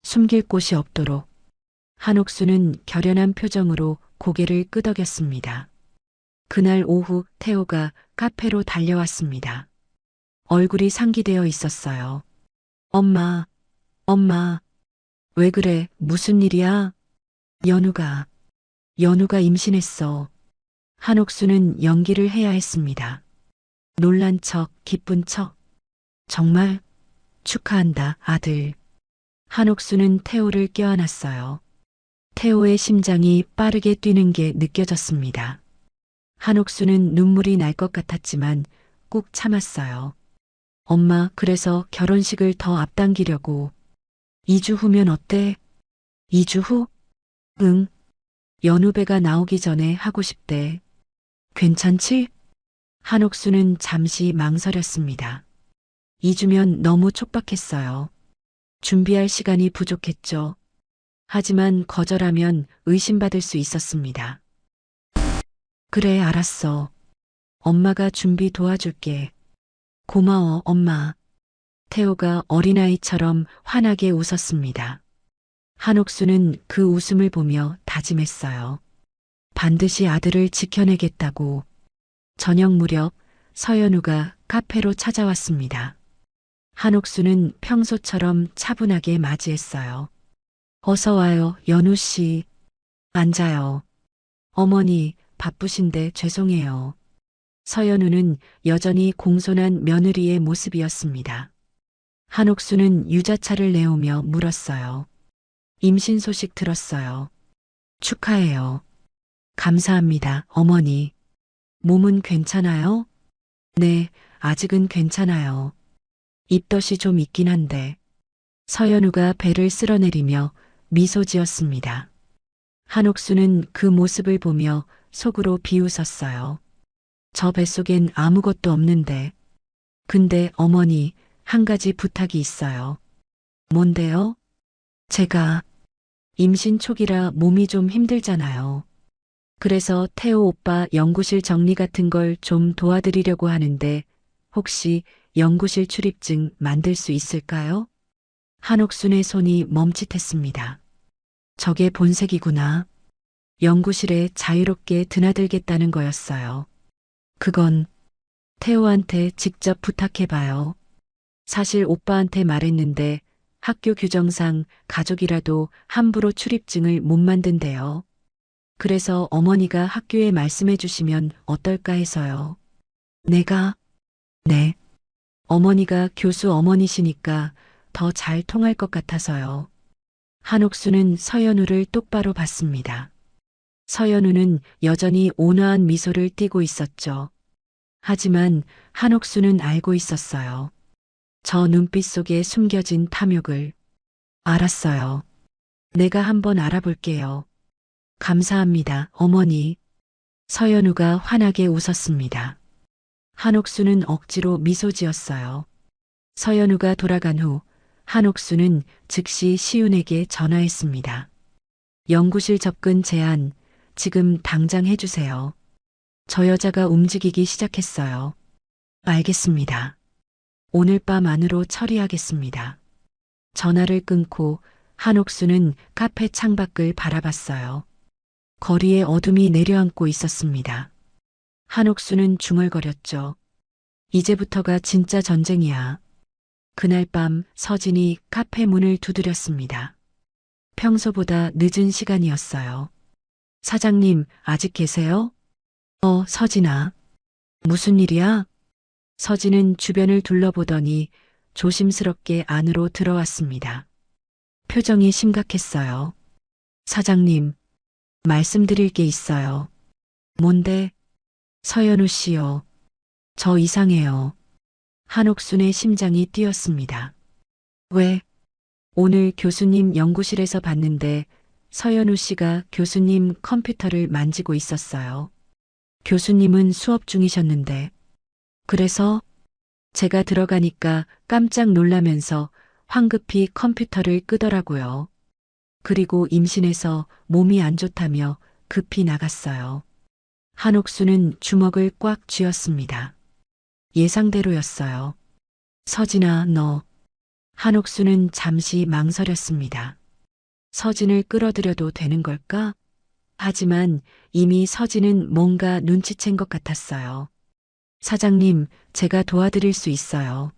숨길 곳이 없도록. 한옥수는 결연한 표정으로 고개를 끄덕였습니다. 그날 오후 태호가 카페로 달려왔습니다. 얼굴이 상기되어 있었어요. 엄마, 엄마, 왜 그래? 무슨 일이야? 연우가 임신했어. 한옥수는 연기를 해야 했습니다. 놀란 척, 기쁜 척. 정말 축하한다, 아들. 한옥수는 태호를 껴안았어요. 태호의 심장이 빠르게 뛰는 게 느껴졌습니다. 한옥수는 눈물이 날 것 같았지만 꾹 참았어요. 엄마, 그래서 결혼식을 더 앞당기려고. 2주 후면 어때? 2주 후? 응. 연후배가 나오기 전에 하고 싶대. 괜찮지? 한옥수는 잠시 망설였습니다. 2주면 너무 촉박했어요. 준비할 시간이 부족했죠. 하지만 거절하면 의심받을 수 있었습니다. 그래, 알았어. 엄마가 준비 도와줄게. 고마워, 엄마. 태호가 어린아이처럼 환하게 웃었습니다. 한옥수는 그 웃음을 보며 다짐했어요. 반드시 아들을 지켜내겠다고. 저녁 무렵 서연우가 카페로 찾아왔습니다. 한옥수는 평소처럼 차분하게 맞이했어요. 어서 와요, 연우 씨. 앉아요. 어머니, 바쁘신데 죄송해요. 서연우는 여전히 공손한 며느리의 모습이었습니다. 한옥수는 유자차를 내오며 물었어요. 임신 소식 들었어요. 축하해요. 감사합니다, 어머니. 몸은 괜찮아요? 네, 아직은 괜찮아요. 입덧이 좀 있긴 한데. 서연우가 배를 쓸어내리며 미소 지었습니다. 한옥수는 그 모습을 보며 속으로 비웃었어요. 저 뱃속엔 아무것도 없는데. 근데 어머니, 한 가지 부탁이 있어요. 뭔데요? 제가 임신 초기라 몸이 좀 힘들잖아요. 그래서 태호 오빠 연구실 정리 같은 걸 좀 도와드리려고 하는데 혹시 연구실 출입증 만들 수 있을까요? 한옥순의 손이 멈칫했습니다. 저게 본색이구나. 연구실에 자유롭게 드나들겠다는 거였어요. 그건 태호한테 직접 부탁해봐요. 사실 오빠한테 말했는데 학교 규정상 가족이라도 함부로 출입증을 못 만든대요. 그래서 어머니가 학교에 말씀해 주시면 어떨까 해서요. 내가? 네. 어머니가 교수 어머니시니까 더 잘 통할 것 같아서요. 한옥수는 서연우를 똑바로 봤습니다. 서연우는 여전히 온화한 미소를 띠고 있었죠. 하지만 한옥수는 알고 있었어요. 저 눈빛 속에 숨겨진 탐욕을. 알았어요. 내가 한번 알아볼게요. 감사합니다, 어머니. 서연우가 환하게 웃었습니다. 한옥수는 억지로 미소 지었어요. 서연우가 돌아간 후 한옥수는 즉시 시윤에게 전화했습니다. 연구실 접근 제한 지금 당장 해주세요. 저 여자가 움직이기 시작했어요. 알겠습니다. 오늘 밤 안으로 처리하겠습니다. 전화를 끊고 한옥수는 카페 창밖을 바라봤어요. 거리에 어둠이 내려앉고 있었습니다. 한옥수는 중얼거렸죠. 이제부터가 진짜 전쟁이야. 그날 밤 서진이 카페 문을 두드렸습니다. 평소보다 늦은 시간이었어요. 사장님, 아직 계세요? 서진아. 무슨 일이야? 서진은 주변을 둘러보더니 조심스럽게 안으로 들어왔습니다. 표정이 심각했어요. 사장님, 말씀드릴 게 있어요. 뭔데? 서연우 씨요. 저 이상해요. 한옥순의 심장이 뛰었습니다. 왜? 오늘 교수님 연구실에서 봤는데 서연우 씨가 교수님 컴퓨터를 만지고 있었어요. 교수님은 수업 중이셨는데. 그래서 제가 들어가니까 깜짝 놀라면서 황급히 컴퓨터를 끄더라고요. 그리고 임신해서 몸이 안 좋다며 급히 나갔어요. 한옥수는 주먹을 꽉 쥐었습니다. 예상대로였어요. 서진아, 너. 한옥수는 잠시 망설였습니다. 서진을 끌어들여도 되는 걸까? 하지만 이미 서진은 뭔가 눈치챈 것 같았어요. 사장님, 제가 도와드릴 수 있어요.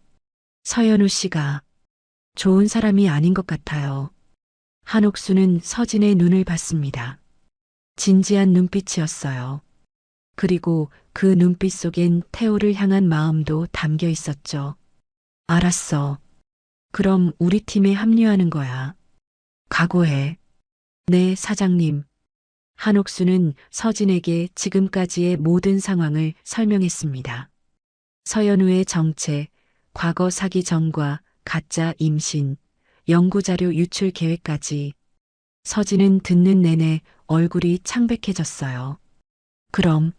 서연우 씨가 좋은 사람이 아닌 것 같아요. 한옥수는 서진의 눈을 봤습니다. 진지한 눈빛이었어요. 그리고 그 눈빛 속엔 태호를 향한 마음도 담겨 있었죠. 알았어. 그럼 우리 팀에 합류하는 거야. 각오해. 네, 사장님. 한옥수는 서진에게 지금까지의 모든 상황을 설명했습니다. 서연우의 정체, 과거 사기 전과 가짜 임신, 연구자료 유출 계획까지. 서진은 듣는 내내 얼굴이 창백해졌어요. 그럼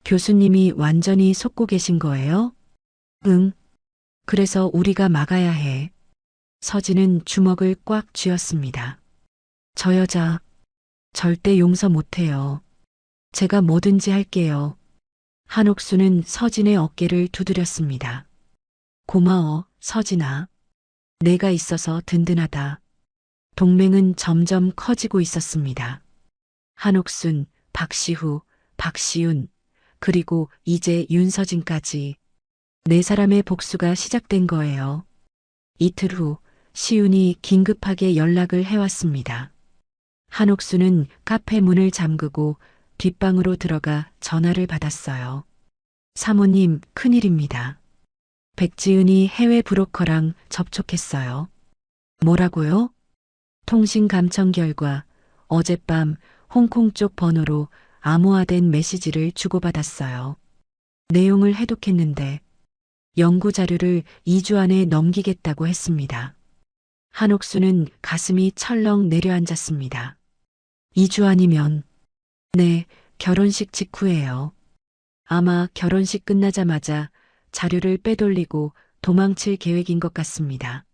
교수님이 완전히 속고 계신 거예요? 응. 그래서 우리가 막아야 해. 서진은 주먹을 꽉 쥐었습니다. 저 여자 절대 용서 못해요. 제가 뭐든지 할게요. 한옥수는 서진의 어깨를 두드렸습니다. 고마워, 서진아. 내가 있어서 든든하다. 동맹은 점점 커지고 있었습니다. 한옥순, 박시후, 박시윤, 그리고 이제 윤서진까지 네 사람의 복수가 시작된 거예요. 이틀 후 시윤이 긴급하게 연락을 해왔습니다. 한옥수는 카페 문을 잠그고 뒷방으로 들어가 전화를 받았어요. 사모님, 큰일입니다. 백지은이 해외 브로커랑 접촉했어요. 뭐라고요? 통신 감청 결과 어젯밤 홍콩 쪽 번호로 암호화된 메시지를 주고받았어요. 내용을 해독했는데 연구 자료를 2주 안에 넘기겠다고 했습니다. 한옥수는 가슴이 철렁 내려앉았습니다. 2주 아니면, 네, 결혼식 직후예요. 아마 결혼식 끝나자마자 자료를 빼돌리고 도망칠 계획인 것 같습니다.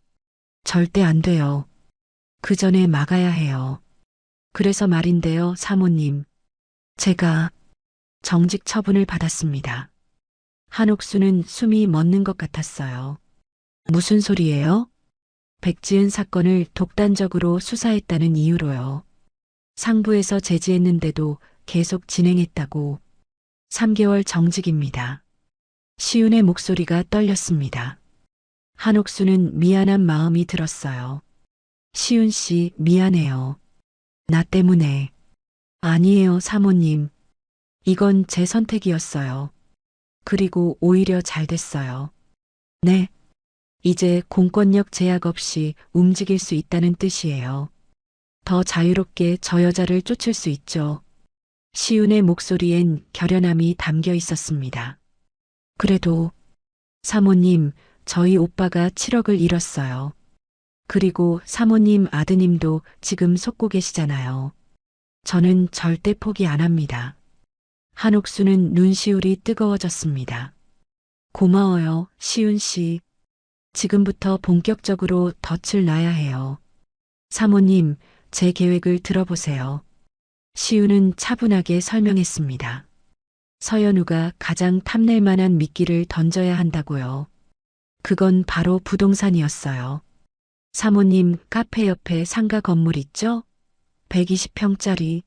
절대 안 돼요. 그 전에 막아야 해요. 그래서 말인데요, 사모님. 제가 정직 처분을 받았습니다. 한옥수는 숨이 멎는 것 같았어요. 무슨 소리예요? 백지은 사건을 독단적으로 수사했다는 이유로요. 상부에서 제지했는데도 계속 진행했다고. 3개월 정직입니다. 시윤의 목소리가 떨렸습니다. 한옥수는 미안한 마음이 들었어요. 시윤 씨, 미안해요. 나 때문에. 아니에요, 사모님. 이건 제 선택이었어요. 그리고 오히려 잘 됐어요. 네. 이제 공권력 제약 없이 움직일 수 있다는 뜻이에요. 더 자유롭게 저 여자를 쫓을 수 있죠. 시윤의 목소리엔 결연함이 담겨 있었습니다. 그래도 사모님, 저희 오빠가 7억을 잃었어요. 그리고 사모님 아드님도 지금 속고 계시잖아요. 저는 절대 포기 안 합니다. 한옥수는 눈시울이 뜨거워졌습니다. 고마워요, 시윤 씨. 지금부터 본격적으로 덫을 놔야 해요. 사모님, 제 계획을 들어보세요. 시윤은 차분하게 설명했습니다. 서연우가 가장 탐낼 만한 미끼를 던져야 한다고요. 그건 바로 부동산이었어요. 사모님, 카페 옆에 상가 건물 있죠? 120평짜리.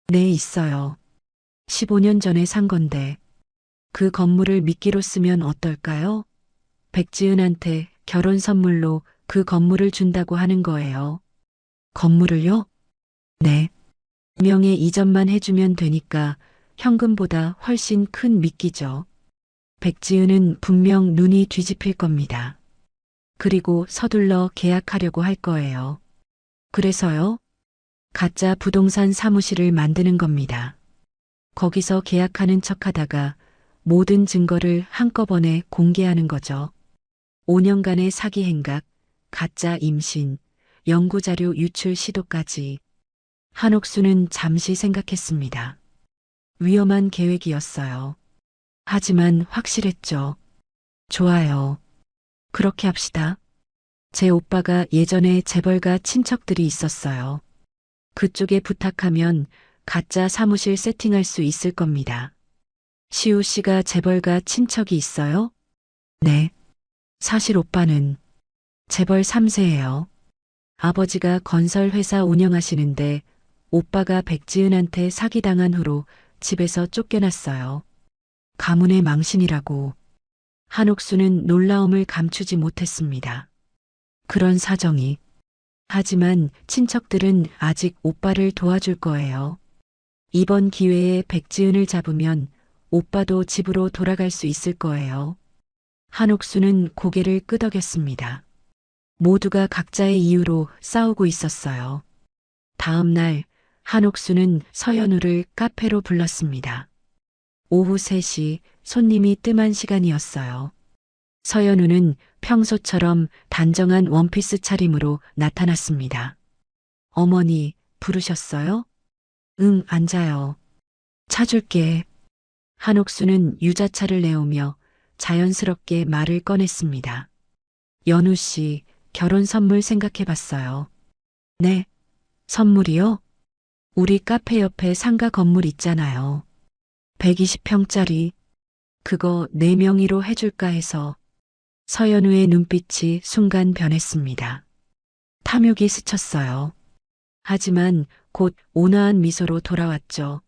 네, 있어요. 15년 전에 산 건데 그 건물을 미끼로 쓰면 어떨까요? 백지은한테 결혼 선물로 그 건물을 준다고 하는 거예요. 건물을요? 네. 명예 이전만 해주면 되니까 현금보다 훨씬 큰 미끼죠. 백지은은 분명 눈이 뒤집힐 겁니다. 그리고 서둘러 계약하려고 할 거예요. 그래서요? 가짜 부동산 사무실을 만드는 겁니다. 거기서 계약하는 척 하다가 모든 증거를 한꺼번에 공개하는 거죠. 5년간의 사기 행각, 가짜 임신, 연구자료 유출 시도까지. 한옥수는 잠시 생각했습니다. 위험한 계획이었어요. 하지만 확실했죠. 좋아요. 그렇게 합시다. 제 오빠가 예전에 재벌가 친척들이 있었어요. 그쪽에 부탁하면 가짜 사무실 세팅할 수 있을 겁니다. 시우 씨가 재벌가 친척이 있어요? 네. 사실 오빠는 재벌 3세예요. 아버지가 건설회사 운영하시는데 오빠가 백지은한테 사기당한 후로 집에서 쫓겨났어요. 가문의 망신이라고. 한옥수는 놀라움을 감추지 못했습니다. 그런 사정이. 하지만 친척들은 아직 오빠를 도와줄 거예요. 이번 기회에 백지은을 잡으면 오빠도 집으로 돌아갈 수 있을 거예요. 한옥수는 고개를 끄덕였습니다. 모두가 각자의 이유로 싸우고 있었어요. 다음 날 한옥수는 서연우를 카페로 불렀습니다. 오후 3시 손님이 뜸한 시간이었어요. 서연우는 평소처럼 단정한 원피스 차림으로 나타났습니다. 어머니, 부르셨어요? 응, 앉아요. 차 줄게. 한옥수는 유자차를 내오며 자연스럽게 말을 꺼냈습니다. 연우 씨, 결혼 선물 생각해 봤어요. 네. 선물이요? 우리 카페 옆에 상가 건물 있잖아요. 120평짜리. 그거 4명이로 해줄까 해서. 서연우의 눈빛이 순간 변했습니다. 탐욕이 스쳤어요. 하지만 곧 온화한 미소로 돌아왔죠.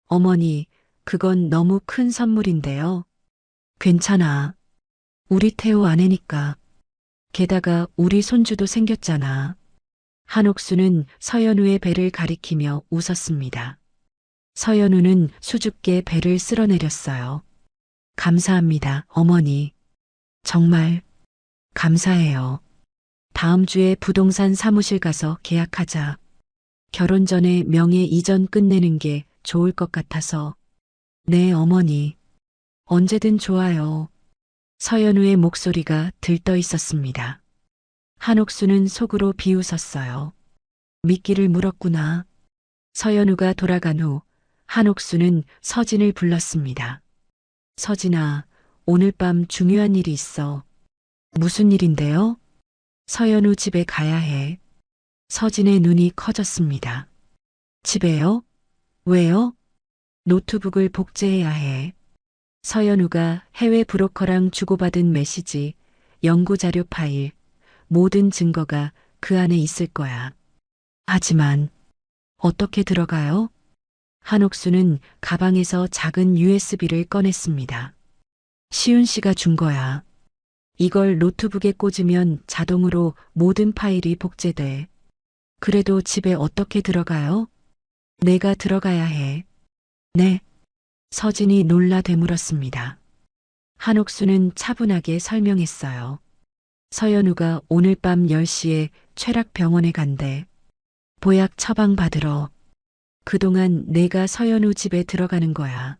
어머니, 그건 너무 큰 선물인데요. 괜찮아. 우리 태호 아내니까. 게다가 우리 손주도 생겼잖아. 한옥수는 서연우의 배를 가리키며 웃었습니다. 서연우는 수줍게 배를 쓸어내렸어요. 감사합니다, 어머니. 정말 감사해요. 다음 주에 부동산 사무실 가서 계약하자. 결혼 전에 명예 이전 끝내는 게 좋을 것 같아서. 네, 어머니. 언제든 좋아요. 서연우의 목소리가 들떠 있었습니다. 한옥수는 속으로 비웃었어요. 미끼를 물었구나. 서연우가 돌아간 후 한옥수는 서진을 불렀습니다. 서진아, 오늘 밤 중요한 일이 있어. 무슨 일인데요? 서연우 집에 가야 해. 서진의 눈이 커졌습니다. 집에요? 왜요? 노트북을 복제해야 해. 서연우가 해외 브로커랑 주고받은 메시지, 연구자료 파일, 모든 증거가 그 안에 있을 거야. 하지만 어떻게 들어가요? 한옥수는 가방에서 작은 USB를 꺼냈습니다. 시훈 씨가 준 거야. 이걸 노트북에 꽂으면 자동으로 모든 파일이 복제돼. 그래도 집에 어떻게 들어가요? 내가 들어가야 해. 네. 서진이 놀라 되물었습니다. 한옥수는 차분하게 설명했어요. 서연우가 오늘 밤 10시에 최락병원에 간대. 보약 처방 받으러. 그동안 내가 서연우 집에 들어가는 거야.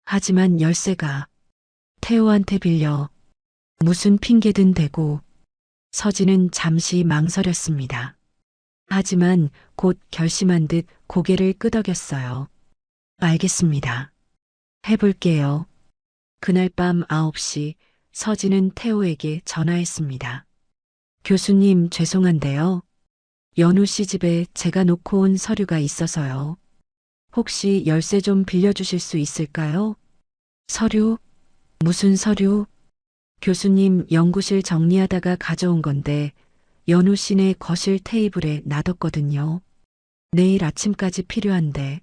하지만 열쇠가 태호한테 빌려. 무슨 핑계든 대고. 서진은 잠시 망설였습니다. 하지만 곧 결심한 듯 고개를 끄덕였어요. 알겠습니다. 해볼게요. 그날 밤 9시 서진은 태호에게 전화했습니다. 교수님, 죄송한데요. 연우 씨 집에 제가 놓고 온 서류가 있어서요. 혹시 열쇠 좀 빌려주실 수 있을까요? 서류? 무슨 서류? 교수님 연구실 정리하다가 가져온 건데 연우 씨네 거실 테이블에 놔뒀거든요. 내일 아침까지 필요한데.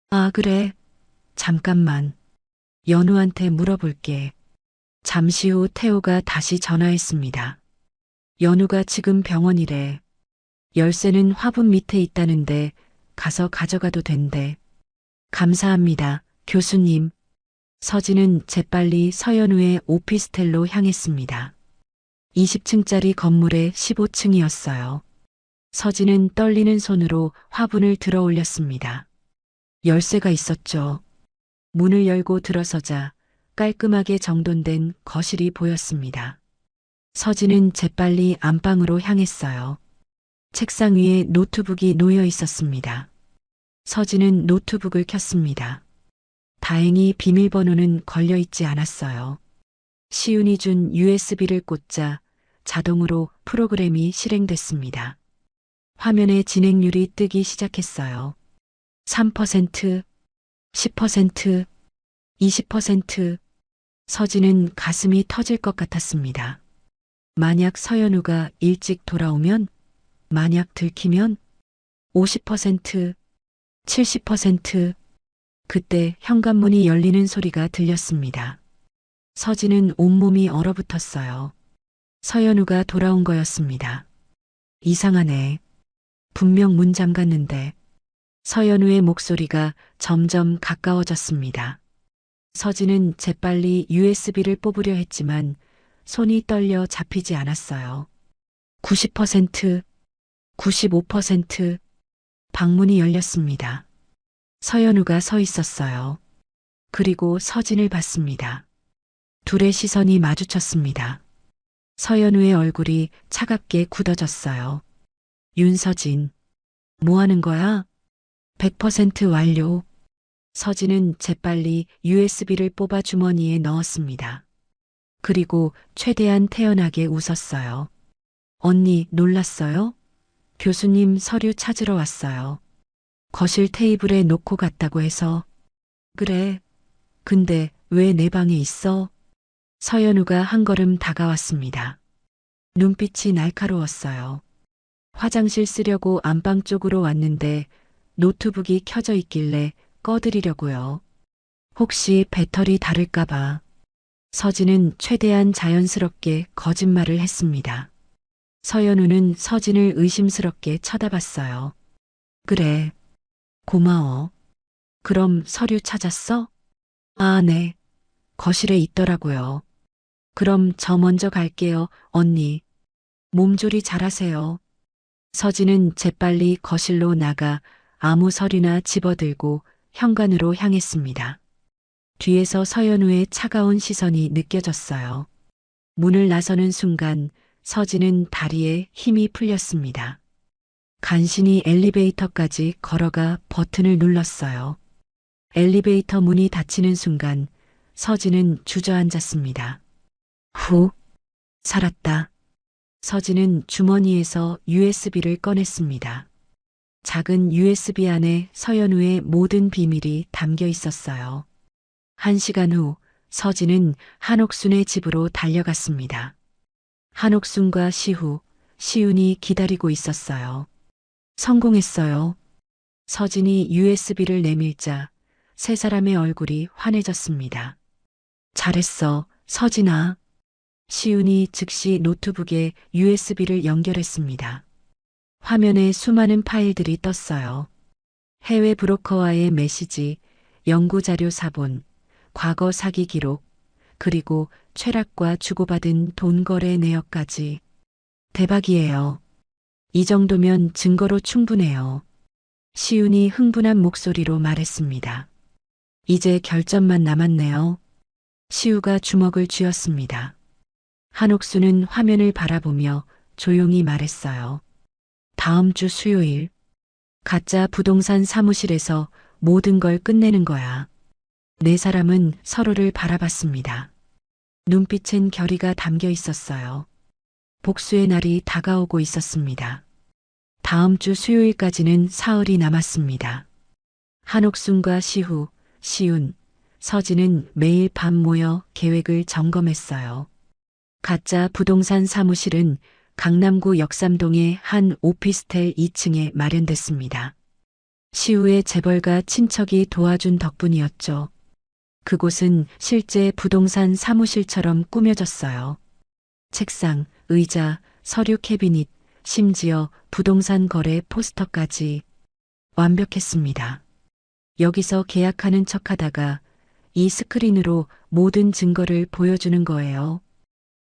아, 그래. 잠깐만. 연우한테 물어볼게. 잠시 후 태호가 다시 전화했습니다. 연우가 지금 병원이래. 열쇠는 화분 밑에 있다는데 가서 가져가도 된대. 감사합니다, 교수님. 서진은 재빨리 서연우의 오피스텔로 향했습니다. 20층짜리 건물의 15층이었어요. 서진은 떨리는 손으로 화분을 들어 올렸습니다. 열쇠가 있었죠. 문을 열고 들어서자 깔끔하게 정돈된 거실이 보였습니다. 서진은 재빨리 안방으로 향했어요. 책상 위에 노트북이 놓여 있었습니다. 서진은 노트북을 켰습니다. 다행히 비밀번호는 걸려 있지 않았어요. 시윤이 준 USB를 꽂자 자동으로 프로그램이 실행됐습니다. 화면에 진행률이 뜨기 시작했어요. 3%, 10%, 20%. 서진은 가슴이 터질 것 같았습니다. 만약 서연우가 일찍 돌아오면, 만약 들키면 50%, 70%. 그때 현관문이 열리는 소리가 들렸습니다. 서진은 온몸이 얼어붙었어요. 서연우가 돌아온 거였습니다. 이상하네. 분명 문 잠갔는데. 서연우의 목소리가 점점 가까워졌습니다. 서진은 재빨리 USB를 뽑으려 했지만 손이 떨려 잡히지 않았어요. 90%, 95%, 방문이 열렸습니다. 서연우가 서 있었어요. 그리고 서진을 봤습니다. 둘의 시선이 마주쳤습니다. 서연우의 얼굴이 차갑게 굳어졌어요. 윤서진, 뭐 하는 거야? 100% 완료. 서진은 재빨리 USB를 뽑아 주머니에 넣었습니다. 그리고 최대한 태연하게 웃었어요. 언니 놀랐어요? 교수님 서류 찾으러 왔어요. 거실 테이블에 놓고 갔다고 해서. 그래. 근데 왜 내 방에 있어? 서연우가 한 걸음 다가왔습니다. 눈빛이 날카로웠어요. 화장실 쓰려고 안방 쪽으로 왔는데 노트북이 켜져 있길래 꺼드리려고요. 혹시 배터리 다를까봐. 서진은 최대한 자연스럽게 거짓말을 했습니다. 서연우는 서진을 의심스럽게 쳐다봤어요. 그래. 고마워. 그럼 서류 찾았어? 아, 네. 거실에 있더라고요. 그럼 저 먼저 갈게요, 언니. 몸조리 잘하세요. 서진은 재빨리 거실로 나가 아무 서류나 집어들고 현관으로 향했습니다. 뒤에서 서연우의 차가운 시선이 느껴졌어요. 문을 나서는 순간 서진은 다리에 힘이 풀렸습니다. 간신히 엘리베이터까지 걸어가 버튼을 눌렀어요. 엘리베이터 문이 닫히는 순간 서진은 주저앉았습니다. 후, 살았다. 서진은 주머니에서 USB를 꺼냈습니다. 작은 USB 안에 서연우의 모든 비밀이 담겨 있었어요. 1시간 후 서진은 한옥순의 집으로 달려갔습니다. 한옥순과 시우, 시윤이 기다리고 있었어요. 성공했어요. 서진이 USB를 내밀자 세 사람의 얼굴이 환해졌습니다. 잘했어, 서진아. 시윤이 즉시 노트북에 USB를 연결했습니다. 화면에 수많은 파일들이 떴어요. 해외 브로커와의 메시지, 연구자료 사본, 과거 사기 기록, 그리고 최락과 주고받은 돈 거래 내역까지. 대박이에요. 이 정도면 증거로 충분해요. 시윤이 흥분한 목소리로 말했습니다. 이제 결점만 남았네요. 시우가 주먹을 쥐었습니다. 한옥수는 화면을 바라보며 조용히 말했어요. 다음 주 수요일, 가짜 부동산 사무실에서 모든 걸 끝내는 거야. 네 사람은 서로를 바라봤습니다. 눈빛엔 결의가 담겨 있었어요. 복수의 날이 다가오고 있었습니다. 다음 주 수요일까지는 사흘이 남았습니다. 한옥순과 시후, 시윤, 서진은 매일 밤 모여 계획을 점검했어요. 가짜 부동산 사무실은 강남구 역삼동의 한 오피스텔 2층에 마련됐습니다. 시우의 재벌가 친척이 도와준 덕분이었죠. 그곳은 실제 부동산 사무실처럼 꾸며졌어요. 책상, 의자, 서류 캐비닛, 심지어 부동산 거래 포스터까지 완벽했습니다. 여기서 계약하는 척하다가 이 스크린으로 모든 증거를 보여주는 거예요.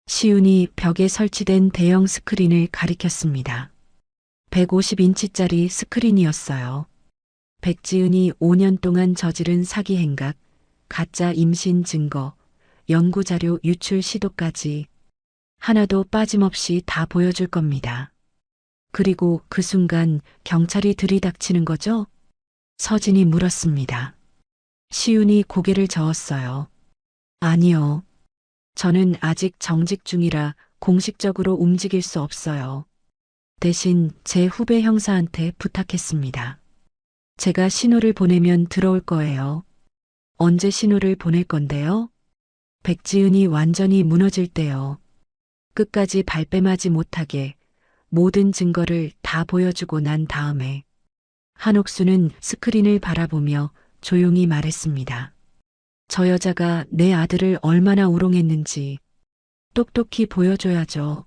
시윤이 벽에 설치된 대형 스크린을 가리켰습니다. 150인치짜리 스크린이었어요. 백지은이 5년 동안 저지른 사기 행각, 가짜 임신 증거, 연구자료 유출 시도까지 하나도 빠짐없이 다 보여줄 겁니다. 그리고 그 순간 경찰이 들이닥치는 거죠? 서진이 물었습니다. 시윤이 고개를 저었어요. 아니요. 저는 아직 정직 중이라 공식적으로 움직일 수 없어요. 대신 제 후배 형사한테 부탁했습니다. 제가 신호를 보내면 들어올 거예요. 언제 신호를 보낼 건데요? 백지은이 완전히 무너질 때요. 끝까지 발뺌하지 못하게 모든 증거를 다 보여주고 난 다음에. 한옥수는 스크린을 바라보며 조용히 말했습니다. 저 여자가 내 아들을 얼마나 우롱했는지 똑똑히 보여줘야죠.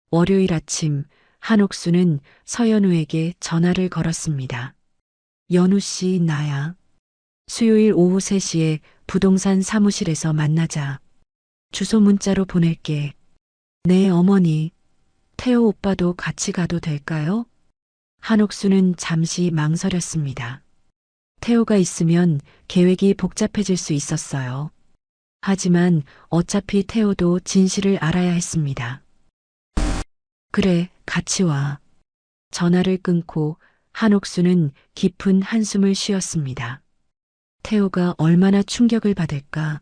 월요일 아침 한옥수는 서연우에게 전화를 걸었습니다. 연우 씨, 나야. 수요일 오후 3시에 부동산 사무실에서 만나자. 주소 문자로 보낼게. 네, 어머니. 태호 오빠도 같이 가도 될까요? 한옥수는 잠시 망설였습니다. 태호가 있으면 계획이 복잡해질 수 있었어요. 하지만 어차피 태호도 진실을 알아야 했습니다. 그래, 같이 와. 전화를 끊고 한옥수는 깊은 한숨을 쉬었습니다. 태호가 얼마나 충격을 받을까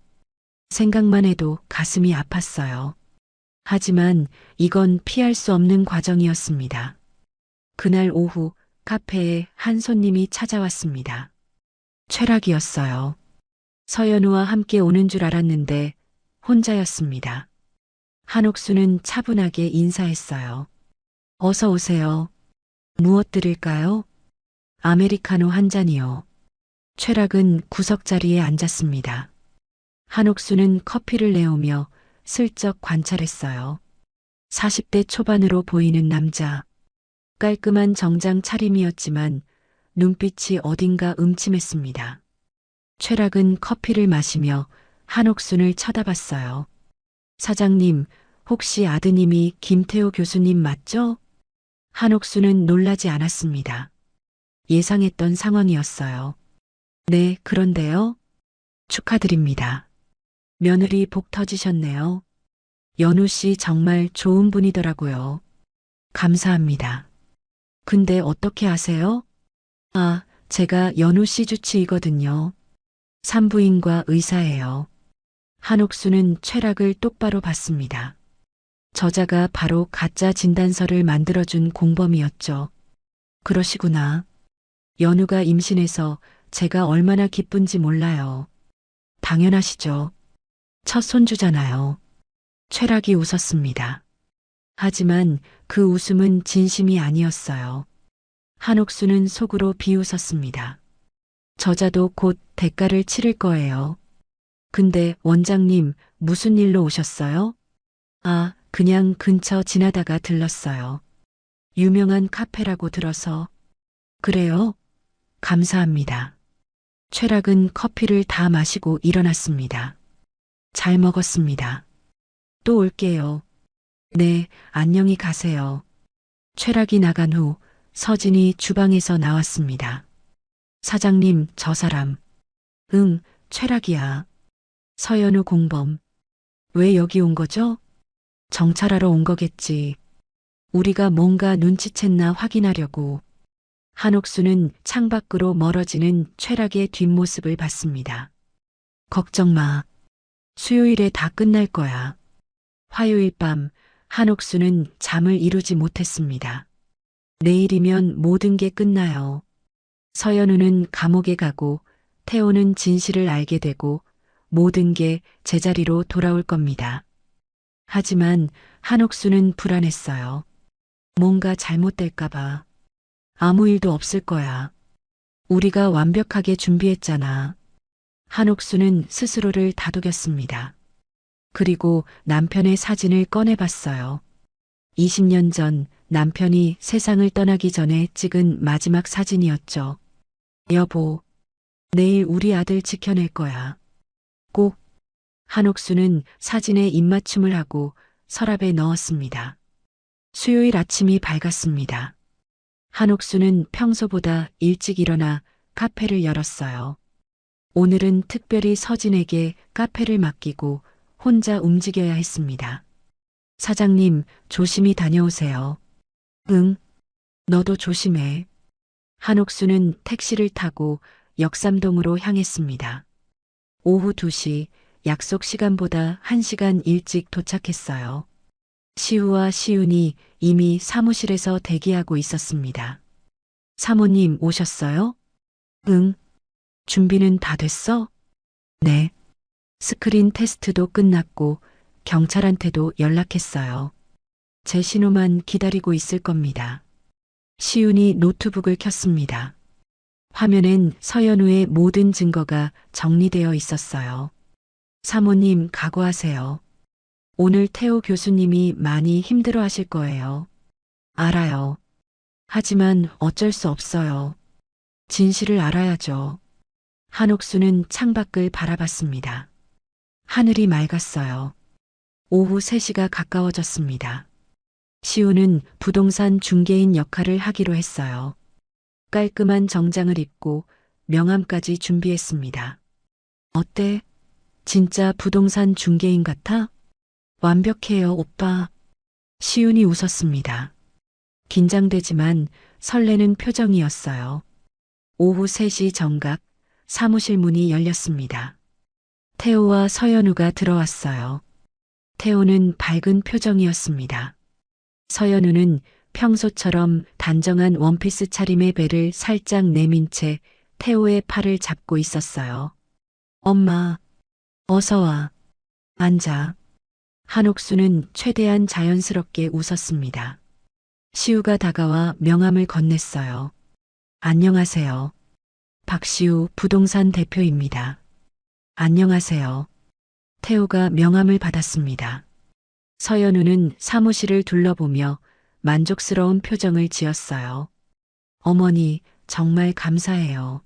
생각만 해도 가슴이 아팠어요. 하지만 이건 피할 수 없는 과정이었습니다. 그날 오후 카페에 한 손님이 찾아왔습니다. 최락이었어요. 서연우와 함께 오는 줄 알았는데 혼자였습니다. 한옥수는 차분하게 인사했어요. 어서 오세요. 무엇 드릴까요? 아메리카노 한 잔이요. 최락은 구석자리에 앉았습니다. 한옥수는 커피를 내오며 슬쩍 관찰했어요. 40대 초반으로 보이는 남자. 깔끔한 정장 차림이었지만 눈빛이 어딘가 음침했습니다. 최락은 커피를 마시며 한옥순을 쳐다봤어요. 사장님, 혹시 아드님이 김태호 교수님 맞죠? 한옥수는 놀라지 않았습니다. 예상했던 상황이었어요. 네, 그런데요. 축하드립니다. 며느리 복 터지셨네요. 연우 씨 정말 좋은 분이더라고요. 감사합니다. 근데 어떻게 아세요? 아, 제가 연우 씨 주치이거든요. 산부인과 의사예요. 한옥수는 최락을 똑바로 봤습니다. 저자가 바로 가짜 진단서를 만들어준 공범이었죠. 그러시구나. 연우가 임신해서 제가 얼마나 기쁜지 몰라요. 당연하시죠. 첫 손주잖아요. 최락이 웃었습니다. 하지만 그 웃음은 진심이 아니었어요. 한옥수는 속으로 비웃었습니다. 저자도 곧 대가를 치를 거예요. 근데 원장님, 무슨 일로 오셨어요? 아, 그냥 근처 지나다가 들렀어요. 유명한 카페라고 들어서. 그래요? 감사합니다. 최락은 커피를 다 마시고 일어났습니다. 잘 먹었습니다. 또 올게요. 네, 안녕히 가세요. 최락이 나간 후 서진이 주방에서 나왔습니다. 사장님, 저 사람. 응, 최락이야. 서연우 공범. 왜 여기 온 거죠? 정찰하러 온 거겠지. 우리가 뭔가 눈치챘나 확인하려고. 한옥수는 창밖으로 멀어지는 최락의 뒷모습을 봤습니다. 걱정 마. 수요일에 다 끝날 거야. 화요일 밤 한옥수는 잠을 이루지 못했습니다. 내일이면 모든 게 끝나요. 서연우는 감옥에 가고 태호는 진실을 알게 되고 모든 게 제자리로 돌아올 겁니다. 하지만 한옥수는 불안했어요. 뭔가 잘못될까봐. 아무 일도 없을 거야. 우리가 완벽하게 준비했잖아. 한옥수는 스스로를 다독였습니다. 그리고 남편의 사진을 꺼내봤어요. 20년 전 남편이 세상을 떠나기 전에 찍은 마지막 사진이었죠. 여보, 내일 우리 아들 지켜낼 거야. 꼭. 한옥수는 사진에 입맞춤을 하고 서랍에 넣었습니다. 수요일 아침이 밝았습니다. 한옥수는 평소보다 일찍 일어나 카페를 열었어요. 오늘은 특별히 서진에게 카페를 맡기고 혼자 움직여야 했습니다. 사장님, 조심히 다녀오세요. 응, 너도 조심해. 한옥수는 택시를 타고 역삼동으로 향했습니다. 오후 2시, 약속 시간보다 1시간 일찍 도착했어요. 시우와 시윤이 이미 사무실에서 대기하고 있었습니다. 사모님 오셨어요? 응. 준비는 다 됐어? 네. 스크린 테스트도 끝났고 경찰한테도 연락했어요. 제 신호만 기다리고 있을 겁니다. 시윤이 노트북을 켰습니다. 화면엔 서연우의 모든 증거가 정리되어 있었어요. 사모님 각오하세요. 오늘 태호 교수님이 많이 힘들어 하실 거예요. 알아요. 하지만 어쩔 수 없어요. 진실을 알아야죠. 한옥수는 창밖을 바라봤습니다. 하늘이 맑았어요. 오후 3시가 가까워졌습니다. 시우는 부동산 중개인 역할을 하기로 했어요. 깔끔한 정장을 입고 명함까지 준비했습니다. 어때? 진짜 부동산 중개인 같아? 완벽해요, 오빠. 시운이 웃었습니다. 긴장되지만 설레는 표정이었어요. 오후 3시 정각 사무실 문이 열렸습니다. 태호와 서연우가 들어왔어요. 태호는 밝은 표정이었습니다. 서연우는 평소처럼 단정한 원피스 차림의 배를 살짝 내민 채 태호의 팔을 잡고 있었어요. 엄마, 어서 와. 앉아. 한옥수는 최대한 자연스럽게 웃었습니다. 시우가 다가와 명함을 건넸어요. 안녕하세요. 박시우 부동산 대표입니다. 안녕하세요. 태호가 명함을 받았습니다. 서연우는 사무실을 둘러보며 만족스러운 표정을 지었어요. 어머니, 정말 감사해요.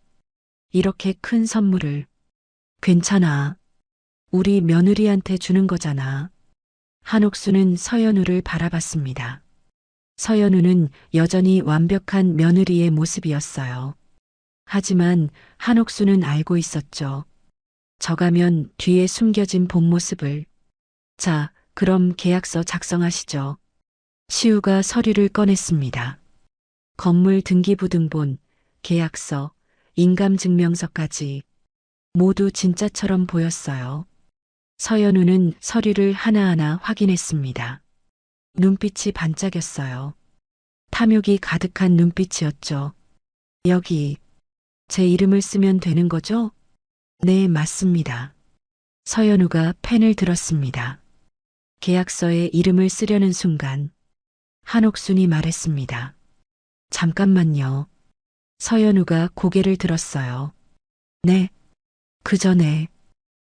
이렇게 큰 선물을. 괜찮아. 우리 며느리한테 주는 거잖아. 한옥수는 서연우를 바라봤습니다. 서연우는 여전히 완벽한 며느리의 모습이었어요. 하지만 한옥수는 알고 있었죠. 저가면 뒤에 숨겨진 본 모습을. 자, 그럼 계약서 작성하시죠. 시우가 서류를 꺼냈습니다. 건물 등기부등본, 계약서, 인감증명서까지 모두 진짜처럼 보였어요. 서연우는 서류를 하나하나 확인했습니다. 눈빛이 반짝였어요. 탐욕이 가득한 눈빛이었죠. 여기 제 이름을 쓰면 되는 거죠? 네, 맞습니다. 서연우가 펜을 들었습니다. 계약서에 이름을 쓰려는 순간 한옥순이 말했습니다. 잠깐만요. 서연우가 고개를 들었어요. 네, 그 전에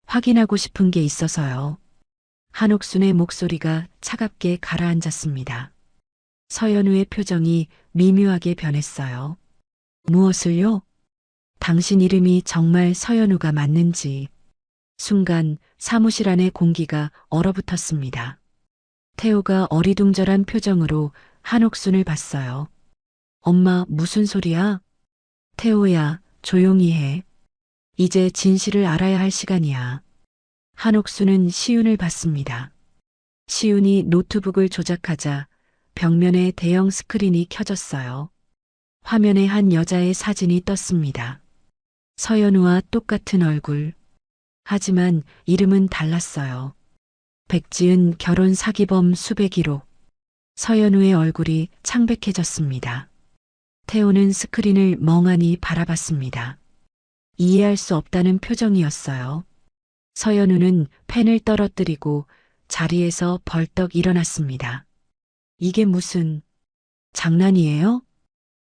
확인하고 싶은 게 있어서요. 한옥순의 목소리가 차갑게 가라앉았습니다. 서연우의 표정이 미묘하게 변했어요. 무엇을요? 당신 이름이 정말 서연우가 맞는지. 순간 사무실 안의 공기가 얼어붙었습니다. 태호가 어리둥절한 표정으로 한옥순을 봤어요. 엄마, 무슨 소리야? 태호야, 조용히 해. 이제 진실을 알아야 할 시간이야. 한옥순은 시운을 봤습니다. 시운이 노트북을 조작하자 벽면에 대형 스크린이 켜졌어요. 화면에 한 여자의 사진이 떴습니다. 서연우와 똑같은 얼굴. 하지만 이름은 달랐어요. 백지은 결혼 사기범 수배기록. 서연우의 얼굴이 창백해졌습니다. 태호는 스크린을 멍하니 바라봤습니다. 이해할 수 없다는 표정이었어요. 서연우는 펜을 떨어뜨리고 자리에서 벌떡 일어났습니다. 이게 무슨 장난이에요?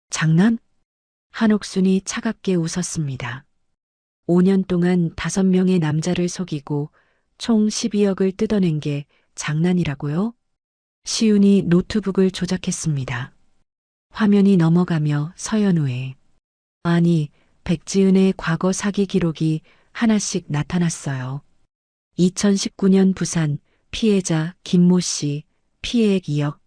장난? 한옥순이 차갑게 웃었습니다. 5년 동안 5명의 남자를 속이고 총 12억을 뜯어낸 게 장난이라고요? 시운이 노트북을 조작했습니다. 화면이 넘어가며 서연우의 아니 백지은의 과거 사기 기록이 하나씩 나타났어요. 2019년 부산 피해자 김모 씨 피해액 2억.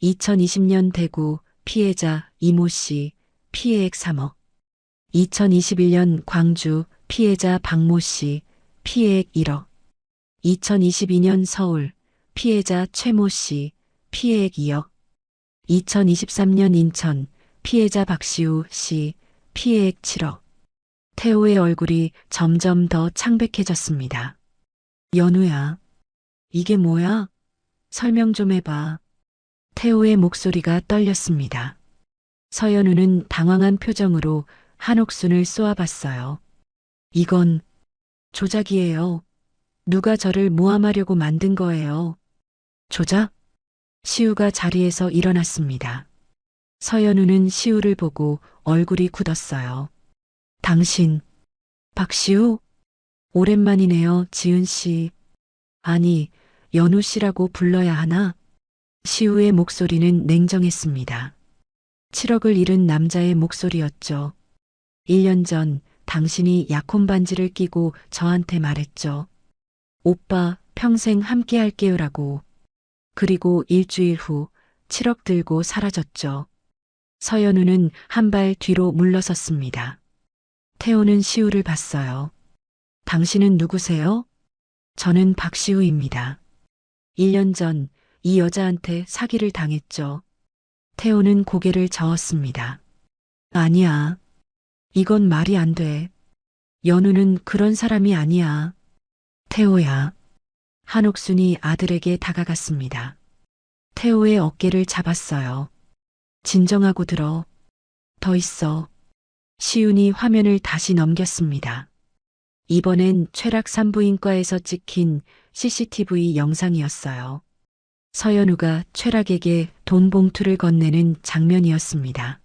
2020년 대구 피해자 이모 씨 피해액 3억. 2021년 광주 피해자 박모 씨 피해액 1억. 2022년 서울 피해자 최모 씨 피해액 2억. 2023년 인천 피해자 박시우 씨 피해액 7억. 태호의 얼굴이 점점 더 창백해졌습니다. 연우야, 이게 뭐야? 설명 좀 해봐. 태호의 목소리가 떨렸습니다. 서연우는 당황한 표정으로 한옥순을 쏘아봤어요. 이건 조작이에요. 누가 저를 모함하려고 만든 거예요. 조작? 시우가 자리에서 일어났습니다. 서연우는 시우를 보고 얼굴이 굳었어요. 당신, 박시우? 오랜만이네요, 지은 씨. 아니, 연우 씨라고 불러야 하나? 시우의 목소리는 냉정했습니다. 7억을 잃은 남자의 목소리였죠. 1년 전 당신이 약혼 반지를 끼고 저한테 말했죠. 오빠, 평생 함께 할게요라고. 그리고 일주일 후 7억 들고 사라졌죠. 서연우는 한 발 뒤로 물러섰습니다. 태호는 시우를 봤어요. 당신은 누구세요? 저는 박시우입니다. 1년 전 이 여자한테 사기를 당했죠. 태호는 고개를 저었습니다. 아니야. 이건 말이 안 돼. 연우는 그런 사람이 아니야. 태호야. 한옥순이 아들에게 다가갔습니다. 태호의 어깨를 잡았어요. 진정하고 들어. 더 있어. 시윤이 화면을 다시 넘겼습니다. 이번엔 최락 산부인과에서 찍힌 CCTV 영상이었어요. 서연우가 최락에게 돈 봉투를 건네는 장면이었습니다.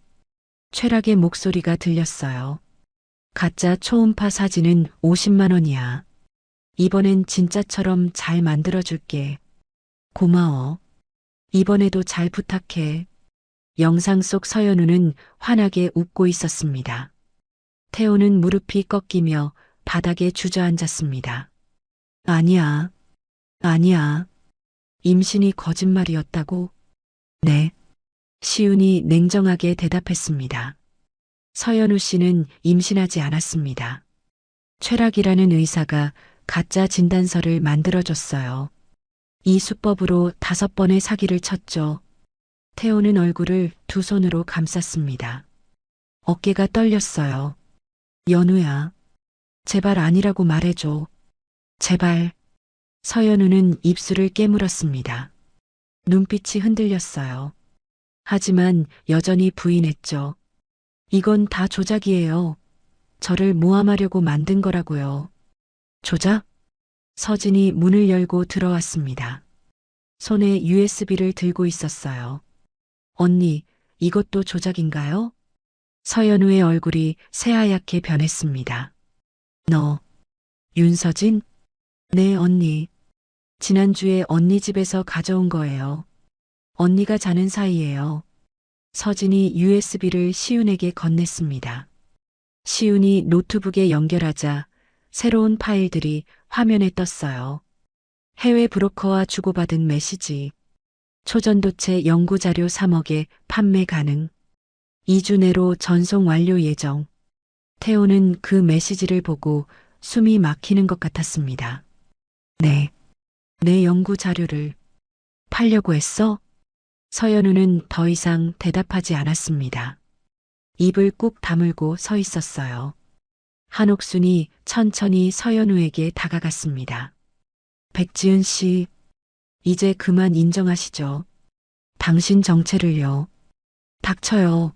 최락의 목소리가 들렸어요. 가짜 초음파 사진은 50만 원이야. 이번엔 진짜처럼 잘 만들어줄게. 고마워. 이번에도 잘 부탁해. 영상 속 서연우는 환하게 웃고 있었습니다. 태호는 무릎이 꺾이며 바닥에 주저앉았습니다. 아니야. 아니야. 임신이 거짓말이었다고? 네. 시윤이 냉정하게 대답했습니다. 서연우 씨는 임신하지 않았습니다. 최락이라는 의사가 가짜 진단서를 만들어줬어요. 이 수법으로 5번의 사기를 쳤죠. 태호는 얼굴을 두 손으로 감쌌습니다. 어깨가 떨렸어요. 연우야. 제발 아니라고 말해줘. 제발. 서연우는 입술을 깨물었습니다. 눈빛이 흔들렸어요. 하지만 여전히 부인했죠. 이건 다 조작이에요. 저를 모함하려고 만든 거라고요. 조작? 서진이 문을 열고 들어왔습니다. 손에 USB를 들고 있었어요. 언니, 이것도 조작인가요? 서연우의 얼굴이 새하얗게 변했습니다. 너, 윤서진? 네, 언니. 지난주에 언니 집에서 가져온 거예요. 언니가 자는 사이예요. 서진이 USB를 시윤에게 건넸습니다. 시윤이 노트북에 연결하자 새로운 파일들이 화면에 떴어요. 해외 브로커와 주고받은 메시지. 초전도체 연구자료 3억에 판매 가능. 2주 내로 전송 완료 예정. 태호는 그 메시지를 보고 숨이 막히는 것 같았습니다. 네. 내 연구 자료를 팔려고 했어? 서연우는 더 이상 대답하지 않았습니다. 입을 꾹 다물고 서 있었어요. 한옥순이 천천히 서연우에게 다가갔습니다. 백지은 씨, 이제 그만 인정하시죠. 당신 정체를요. 닥쳐요.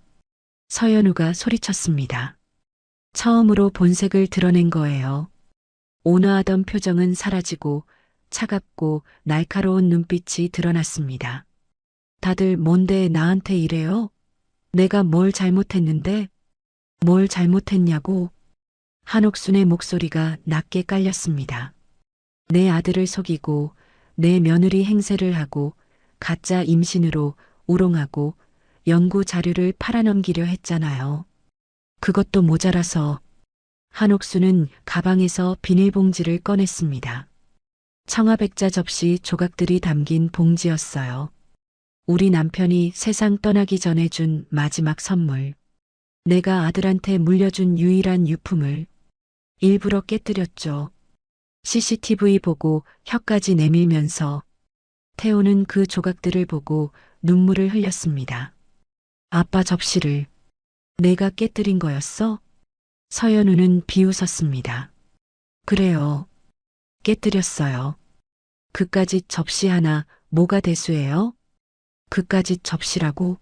서연우가 소리쳤습니다. 처음으로 본색을 드러낸 거예요. 온화하던 표정은 사라지고 차갑고 날카로운 눈빛이 드러났습니다. 다들 뭔데 나한테 이래요? 내가 뭘 잘못했는데? 뭘 잘못했냐고? 한옥순의 목소리가 낮게 깔렸습니다. 내 아들을 속이고 내 며느리 행세를 하고 가짜 임신으로 우롱하고 연구 자료를 팔아넘기려 했잖아요. 그것도 모자라서 한옥수는 가방에서 비닐봉지를 꺼냈습니다. 청아백자 접시 조각들이 담긴 봉지였어요. 우리 남편이 세상 떠나기 전에 준 마지막 선물. 내가 아들한테 물려준 유일한 유품을 일부러 깨뜨렸죠. CCTV 보고 혀까지 내밀면서 태호는 그 조각들을 보고 눈물을 흘렸습니다. 아빠 접시를 내가 깨뜨린 거였어? 서연우는 비웃었습니다. 그래요. 깨뜨렸어요. 그까짓 접시 하나 뭐가 대수예요? 그까짓 접시라고?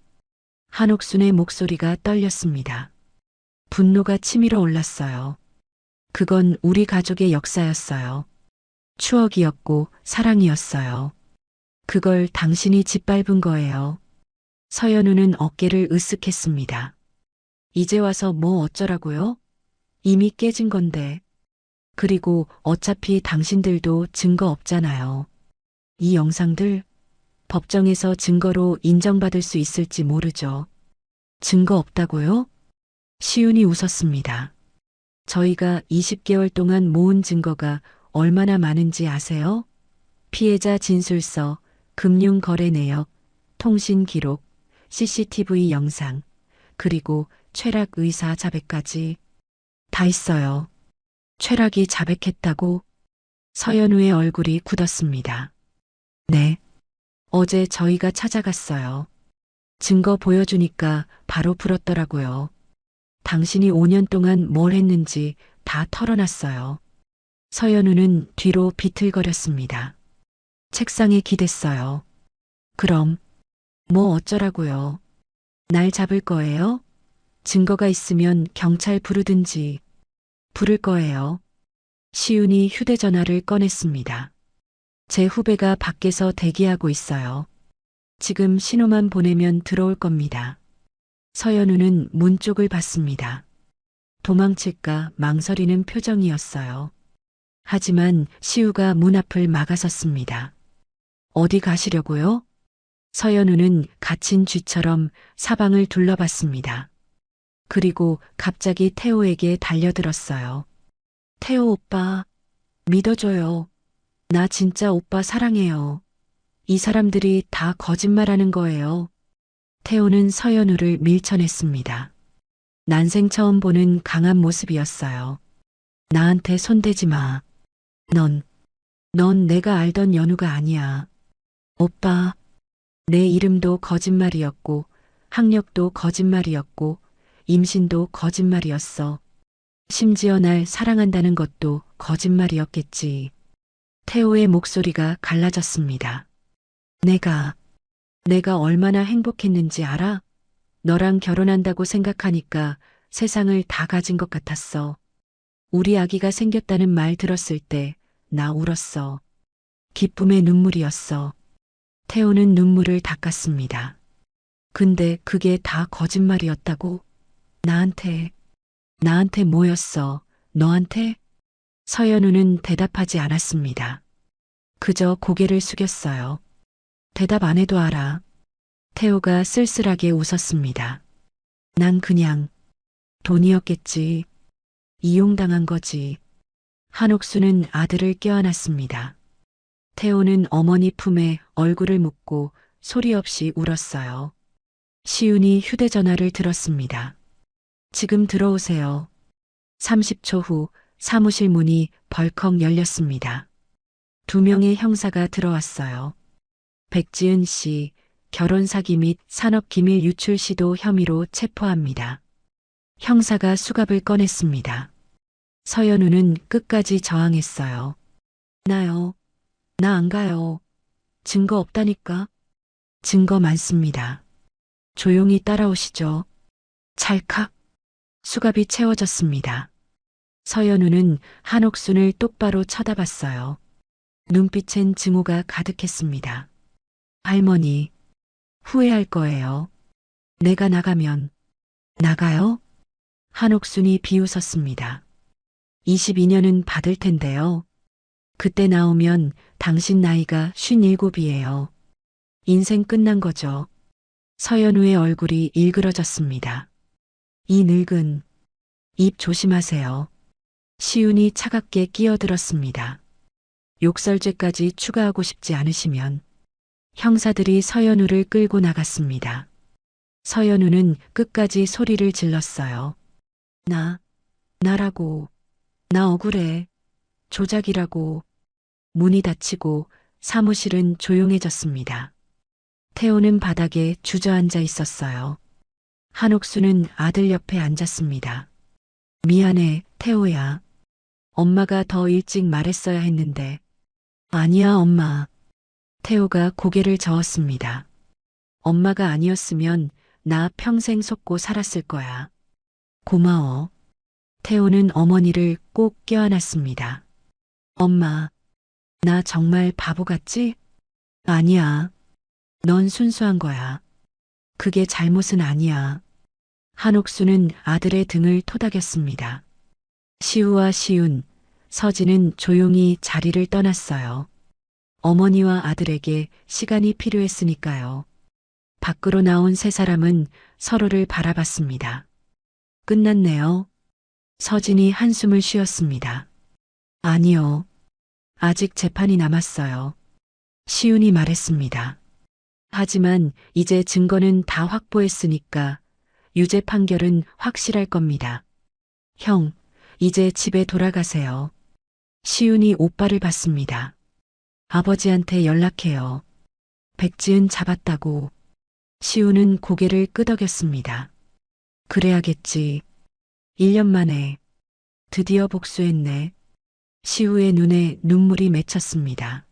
한옥순의 목소리가 떨렸습니다. 분노가 치밀어 올랐어요. 그건 우리 가족의 역사였어요. 추억이었고 사랑이었어요. 그걸 당신이 짓밟은 거예요. 서연우는 어깨를 으쓱했습니다. 이제 와서 뭐 어쩌라고요? 이미 깨진 건데. 그리고 어차피 당신들도 증거 없잖아요. 이 영상들 법정에서 증거로 인정받을 수 있을지 모르죠. 증거 없다고요? 시윤이 웃었습니다. 저희가 20개월 동안 모은 증거가 얼마나 많은지 아세요? 피해자 진술서, 금융거래 내역, 통신 기록, CCTV 영상, 그리고 최락 의사 자백까지 다 있어요. 최락이 자백했다고? 서연우의 얼굴이 굳었습니다. 네. 어제 저희가 찾아갔어요. 증거 보여주니까 바로 풀었더라고요. 당신이 5년 동안 뭘 했는지 다 털어놨어요. 서연우는 뒤로 비틀거렸습니다. 책상에 기댔어요. 그럼 뭐 어쩌라고요? 날 잡을 거예요? 증거가 있으면 경찰 부르든지. 부를 거예요. 시윤이 휴대전화를 꺼냈습니다. 제 후배가 밖에서 대기하고 있어요. 지금 신호만 보내면 들어올 겁니다. 서연우는 문 쪽을 봤습니다. 도망칠까 망설이는 표정이었어요. 하지만 시우가 문 앞을 막아섰습니다. 어디 가시려고요? 서연우는 갇힌 쥐처럼 사방을 둘러봤습니다. 그리고 갑자기 태호에게 달려들었어요. 태호 오빠, 믿어줘요. 나 진짜 오빠 사랑해요. 이 사람들이 다 거짓말하는 거예요. 태호는 서연우를 밀쳐냈습니다. 난생 처음 보는 강한 모습이었어요. 나한테 손대지 마. 넌 내가 알던 연우가 아니야. 오빠, 내 이름도 거짓말이었고, 학력도 거짓말이었고, 임신도 거짓말이었어. 심지어 날 사랑한다는 것도 거짓말이었겠지. 태호의 목소리가 갈라졌습니다. 내가 얼마나 행복했는지 알아? 너랑 결혼한다고 생각하니까 세상을 다 가진 것 같았어. 우리 아기가 생겼다는 말 들었을 때 나 울었어. 기쁨의 눈물이었어. 태호는 눈물을 닦았습니다. 근데 그게 다 거짓말이었다고? 나한테 뭐였어? 너한테? 서연우는 대답하지 않았습니다. 그저 고개를 숙였어요. 대답 안 해도 알아. 태호가 쓸쓸하게 웃었습니다. 난 그냥 돈이었겠지. 이용당한 거지. 한옥수는 아들을 껴안았습니다. 태호는 어머니 품에 얼굴을 묻고 소리 없이 울었어요. 시윤이 휴대전화를 들었습니다. 지금 들어오세요. 30초 후 사무실 문이 벌컥 열렸습니다. 2명의 형사가 들어왔어요. 백지은 씨, 결혼 사기 및 산업기밀 유출 시도 혐의로 체포합니다. 형사가 수갑을 꺼냈습니다. 서연우는 끝까지 저항했어요. 나요. 나 안 가요. 증거 없다니까. 증거 많습니다. 조용히 따라오시죠. 찰칵. 수갑이 채워졌습니다. 서연우는 한옥순을 똑바로 쳐다봤어요. 눈빛엔 증오가 가득했습니다. 할머니, 후회할 거예요. 내가 나가면. 나가요? 한옥순이 비웃었습니다. 22년은 받을 텐데요. 그때 나오면 당신 나이가 57이에요. 인생 끝난 거죠. 서연우의 얼굴이 일그러졌습니다. 이 늙은 입 조심하세요. 시윤이 차갑게 끼어들었습니다. 욕설죄까지 추가하고 싶지 않으시면. 형사들이 서연우를 끌고 나갔습니다. 서연우는 끝까지 소리를 질렀어요. 나라고. 나 억울해. 조작이라고. 문이 닫히고 사무실은 조용해졌습니다. 태호는 바닥에 주저앉아 있었어요. 한옥수는 아들 옆에 앉았습니다. 미안해, 태호야. 엄마가 더 일찍 말했어야 했는데. 아니야, 엄마. 태호가 고개를 저었습니다. 엄마가 아니었으면 나 평생 속고 살았을 거야. 고마워. 태호는 어머니를 꼭 껴안았습니다. 엄마, 나 정말 바보 같지? 아니야. 넌 순수한 거야. 그게 잘못은 아니야. 한옥수는 아들의 등을 토닥였습니다. 시우와 시윤, 서진은 조용히 자리를 떠났어요. 어머니와 아들에게 시간이 필요했으니까요. 밖으로 나온 세 사람은 서로를 바라봤습니다. 끝났네요. 서진이 한숨을 쉬었습니다. 아니요. 아직 재판이 남았어요. 시윤이 말했습니다. 하지만 이제 증거는 다 확보했으니까 유죄 판결은 확실할 겁니다. 형, 이제 집에 돌아가세요. 시윤이 오빠를 봤습니다. 아버지한테 연락해요. 백지은 잡았다고. 시윤은 고개를 끄덕였습니다. 그래야겠지. 1년 만에 드디어 복수했네. 시우의 눈에 눈물이 맺혔습니다.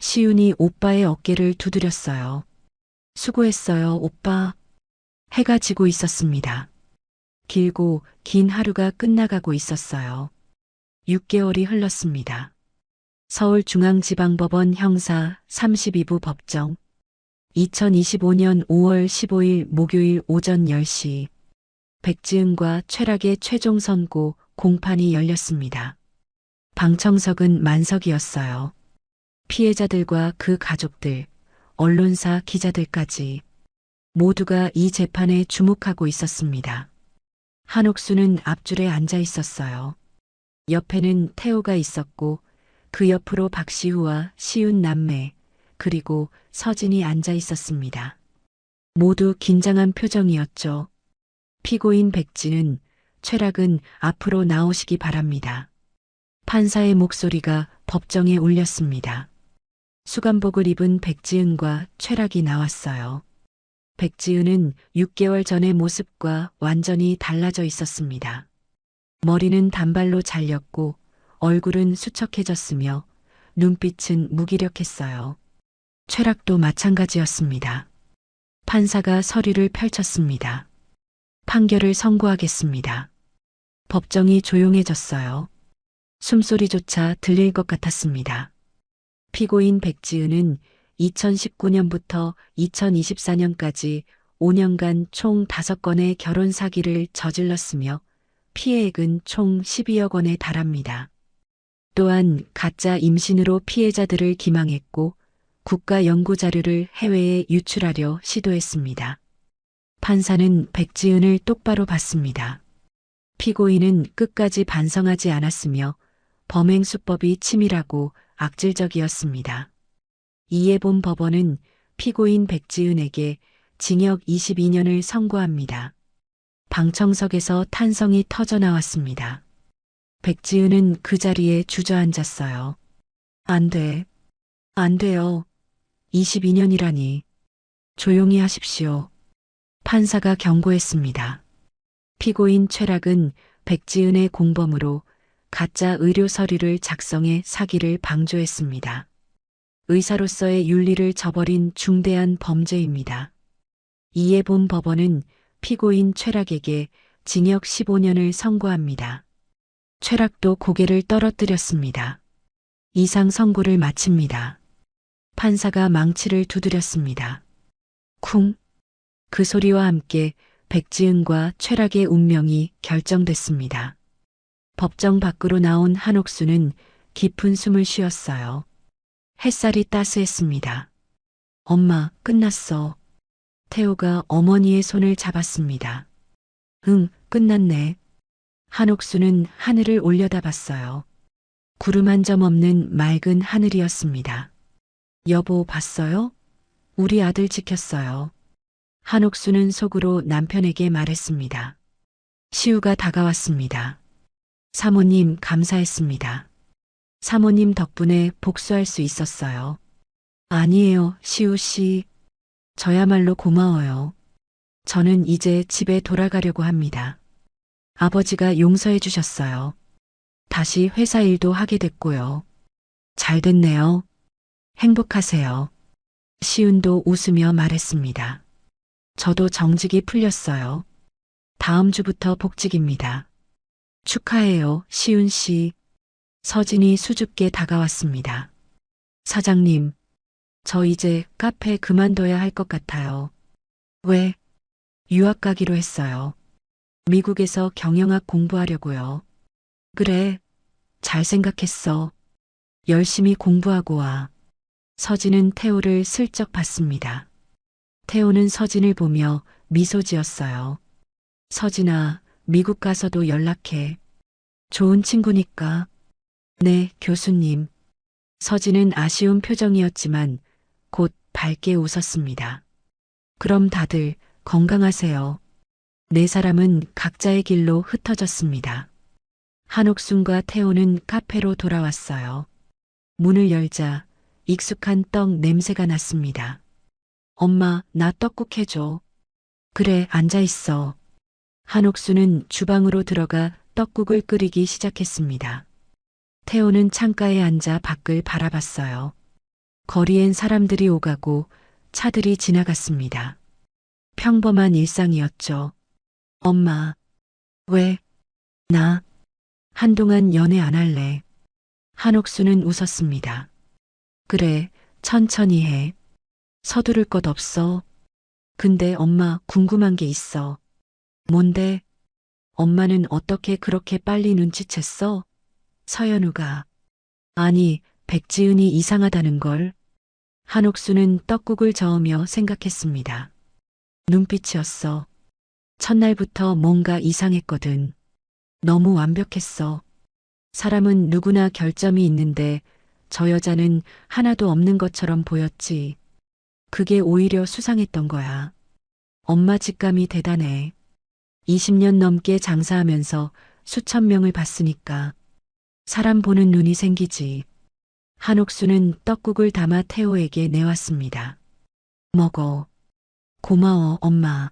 시윤이 오빠의 어깨를 두드렸어요. 수고했어요, 오빠. 해가 지고 있었습니다. 길고 긴 하루가 끝나가고 있었어요. 6개월이 흘렀습니다. 서울중앙지방법원 형사 32부 법정. 2025년 5월 15일 목요일 오전 10시. 백지은과 최락의 최종 선고 공판이 열렸습니다. 방청석은 만석이었어요. 피해자들과 그 가족들, 언론사 기자들까지 모두가 이 재판에 주목하고 있었습니다. 한옥수는 앞줄에 앉아 있었어요. 옆에는 태호가 있었고 그 옆으로 박시우와 시윤 남매 그리고 서진이 앉아 있었습니다. 모두 긴장한 표정이었죠. 피고인 백지은, 최락은 앞으로 나오시기 바랍니다. 판사의 목소리가 법정에 울렸습니다. 수감복을 입은 백지은과 최락이 나왔어요. 백지은은 6개월 전의 모습과 완전히 달라져 있었습니다. 머리는 단발로 잘렸고 얼굴은 수척해졌으며 눈빛은 무기력했어요. 최락도 마찬가지였습니다. 판사가 서류를 펼쳤습니다. 판결을 선고하겠습니다. 법정이 조용해졌어요. 숨소리조차 들릴 것 같았습니다. 피고인 백지은은 2019년부터 2024년까지 5년간 총 5건의 결혼 사기를 저질렀으며 피해액은 총 12억 원에 달합니다. 또한 가짜 임신으로 피해자들을 기망했고 국가 연구 자료를 해외에 유출하려 시도했습니다. 판사는 백지은을 똑바로 봤습니다. 피고인은 끝까지 반성하지 않았으며 범행 수법이 치밀하고 악질적이었습니다. 이에 본 법원은 피고인 백지은에게 징역 22년을 선고합니다. 방청석에서 탄성이 터져 나왔습니다. 백지은은 그 자리에 주저앉았어요. 안 돼. 안 돼요. 22년이라니. 조용히 하십시오. 판사가 경고했습니다. 피고인 최락은 백지은의 공범으로 가짜 의료 서류를 작성해 사기를 방조했습니다. 의사로서의 윤리를 저버린 중대한 범죄입니다. 이에 본 법원은 피고인 최락에게 징역 15년을 선고합니다. 최락도 고개를 떨어뜨렸습니다. 이상 선고를 마칩니다. 판사가 망치를 두드렸습니다. 쿵! 그 소리와 함께 백지은과 최락의 운명이 결정됐습니다. 법정 밖으로 나온 한옥수는 깊은 숨을 쉬었어요. 햇살이 따스했습니다. 엄마, 끝났어. 태호가 어머니의 손을 잡았습니다. 응, 끝났네. 한옥수는 하늘을 올려다봤어요. 구름 한 점 없는 맑은 하늘이었습니다. 여보, 봤어요? 우리 아들 지켰어요. 한옥수는 속으로 남편에게 말했습니다. 시우가 다가왔습니다. 사모님, 감사했습니다. 사모님 덕분에 복수할 수 있었어요. 아니에요, 시우 씨. 저야말로 고마워요. 저는 이제 집에 돌아가려고 합니다. 아버지가 용서해 주셨어요. 다시 회사 일도 하게 됐고요. 잘 됐네요. 행복하세요. 시윤도 웃으며 말했습니다. 저도 정직이 풀렸어요. 다음 주부터 복직입니다. 축하해요, 시윤 씨. 서진이 수줍게 다가왔습니다. 사장님, 저 이제 카페 그만둬야 할 것 같아요. 왜? 유학 가기로 했어요. 미국에서 경영학 공부하려고요. 그래, 잘 생각했어. 열심히 공부하고 와. 서진은 태호를 슬쩍 봤습니다. 태호는 서진을 보며 미소 지었어요. 서진아, 미국 가서도 연락해. 좋은 친구니까. 네, 교수님. 서진은 아쉬운 표정이었지만 곧 밝게 웃었습니다. 그럼 다들 건강하세요. 네 사람은 각자의 길로 흩어졌습니다. 한옥순과 태호는 카페로 돌아왔어요. 문을 열자 익숙한 떡 냄새가 났습니다. 엄마, 나 떡국 해줘. 그래, 앉아 있어. 한옥수는 주방으로 들어가 떡국을 끓이기 시작했습니다. 태호는 창가에 앉아 밖을 바라봤어요. 거리엔 사람들이 오가고 차들이 지나갔습니다. 평범한 일상이었죠. 엄마, 왜? 나 한동안 연애 안 할래. 한옥수는 웃었습니다. 그래, 천천히 해. 서두를 것 없어. 근데 엄마 궁금한 게 있어. 뭔데? 엄마는 어떻게 그렇게 빨리 눈치챘어? 서연우가. 아니, 백지은이 이상하다는 걸. 한옥수는 떡국을 저으며 생각했습니다. 눈빛이었어. 첫날부터 뭔가 이상했거든. 너무 완벽했어. 사람은 누구나 결점이 있는데 저 여자는 하나도 없는 것처럼 보였지. 그게 오히려 수상했던 거야. 엄마 직감이 대단해. 20년 넘게 장사하면서 수천 명을 봤으니까 사람 보는 눈이 생기지. 한옥수는 떡국을 담아 태호에게 내왔습니다. 먹어. 고마워, 엄마.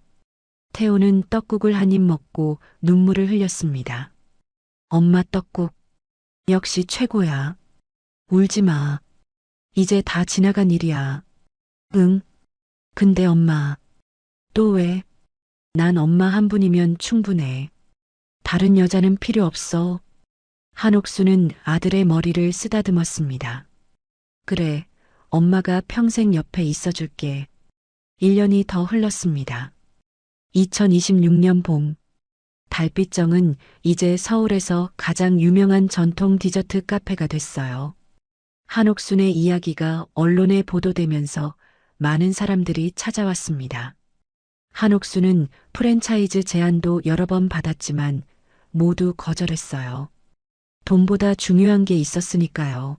태호는 떡국을 한 입 먹고 눈물을 흘렸습니다. 엄마 떡국. 역시 최고야. 울지 마. 이제 다 지나간 일이야. 응. 근데 엄마. 또 왜? 난 엄마 한 분이면 충분해. 다른 여자는 필요 없어. 한옥수는 아들의 머리를 쓰다듬었습니다. 그래, 엄마가 평생 옆에 있어줄게. 1년이 더 흘렀습니다. 2026년 봄, 달빛정은 이제 서울에서 가장 유명한 전통 디저트 카페가 됐어요. 한옥순의 이야기가 언론에 보도되면서 많은 사람들이 찾아왔습니다. 한옥수는 프랜차이즈 제안도 여러 번 받았지만 모두 거절했어요. 돈보다 중요한 게 있었으니까요.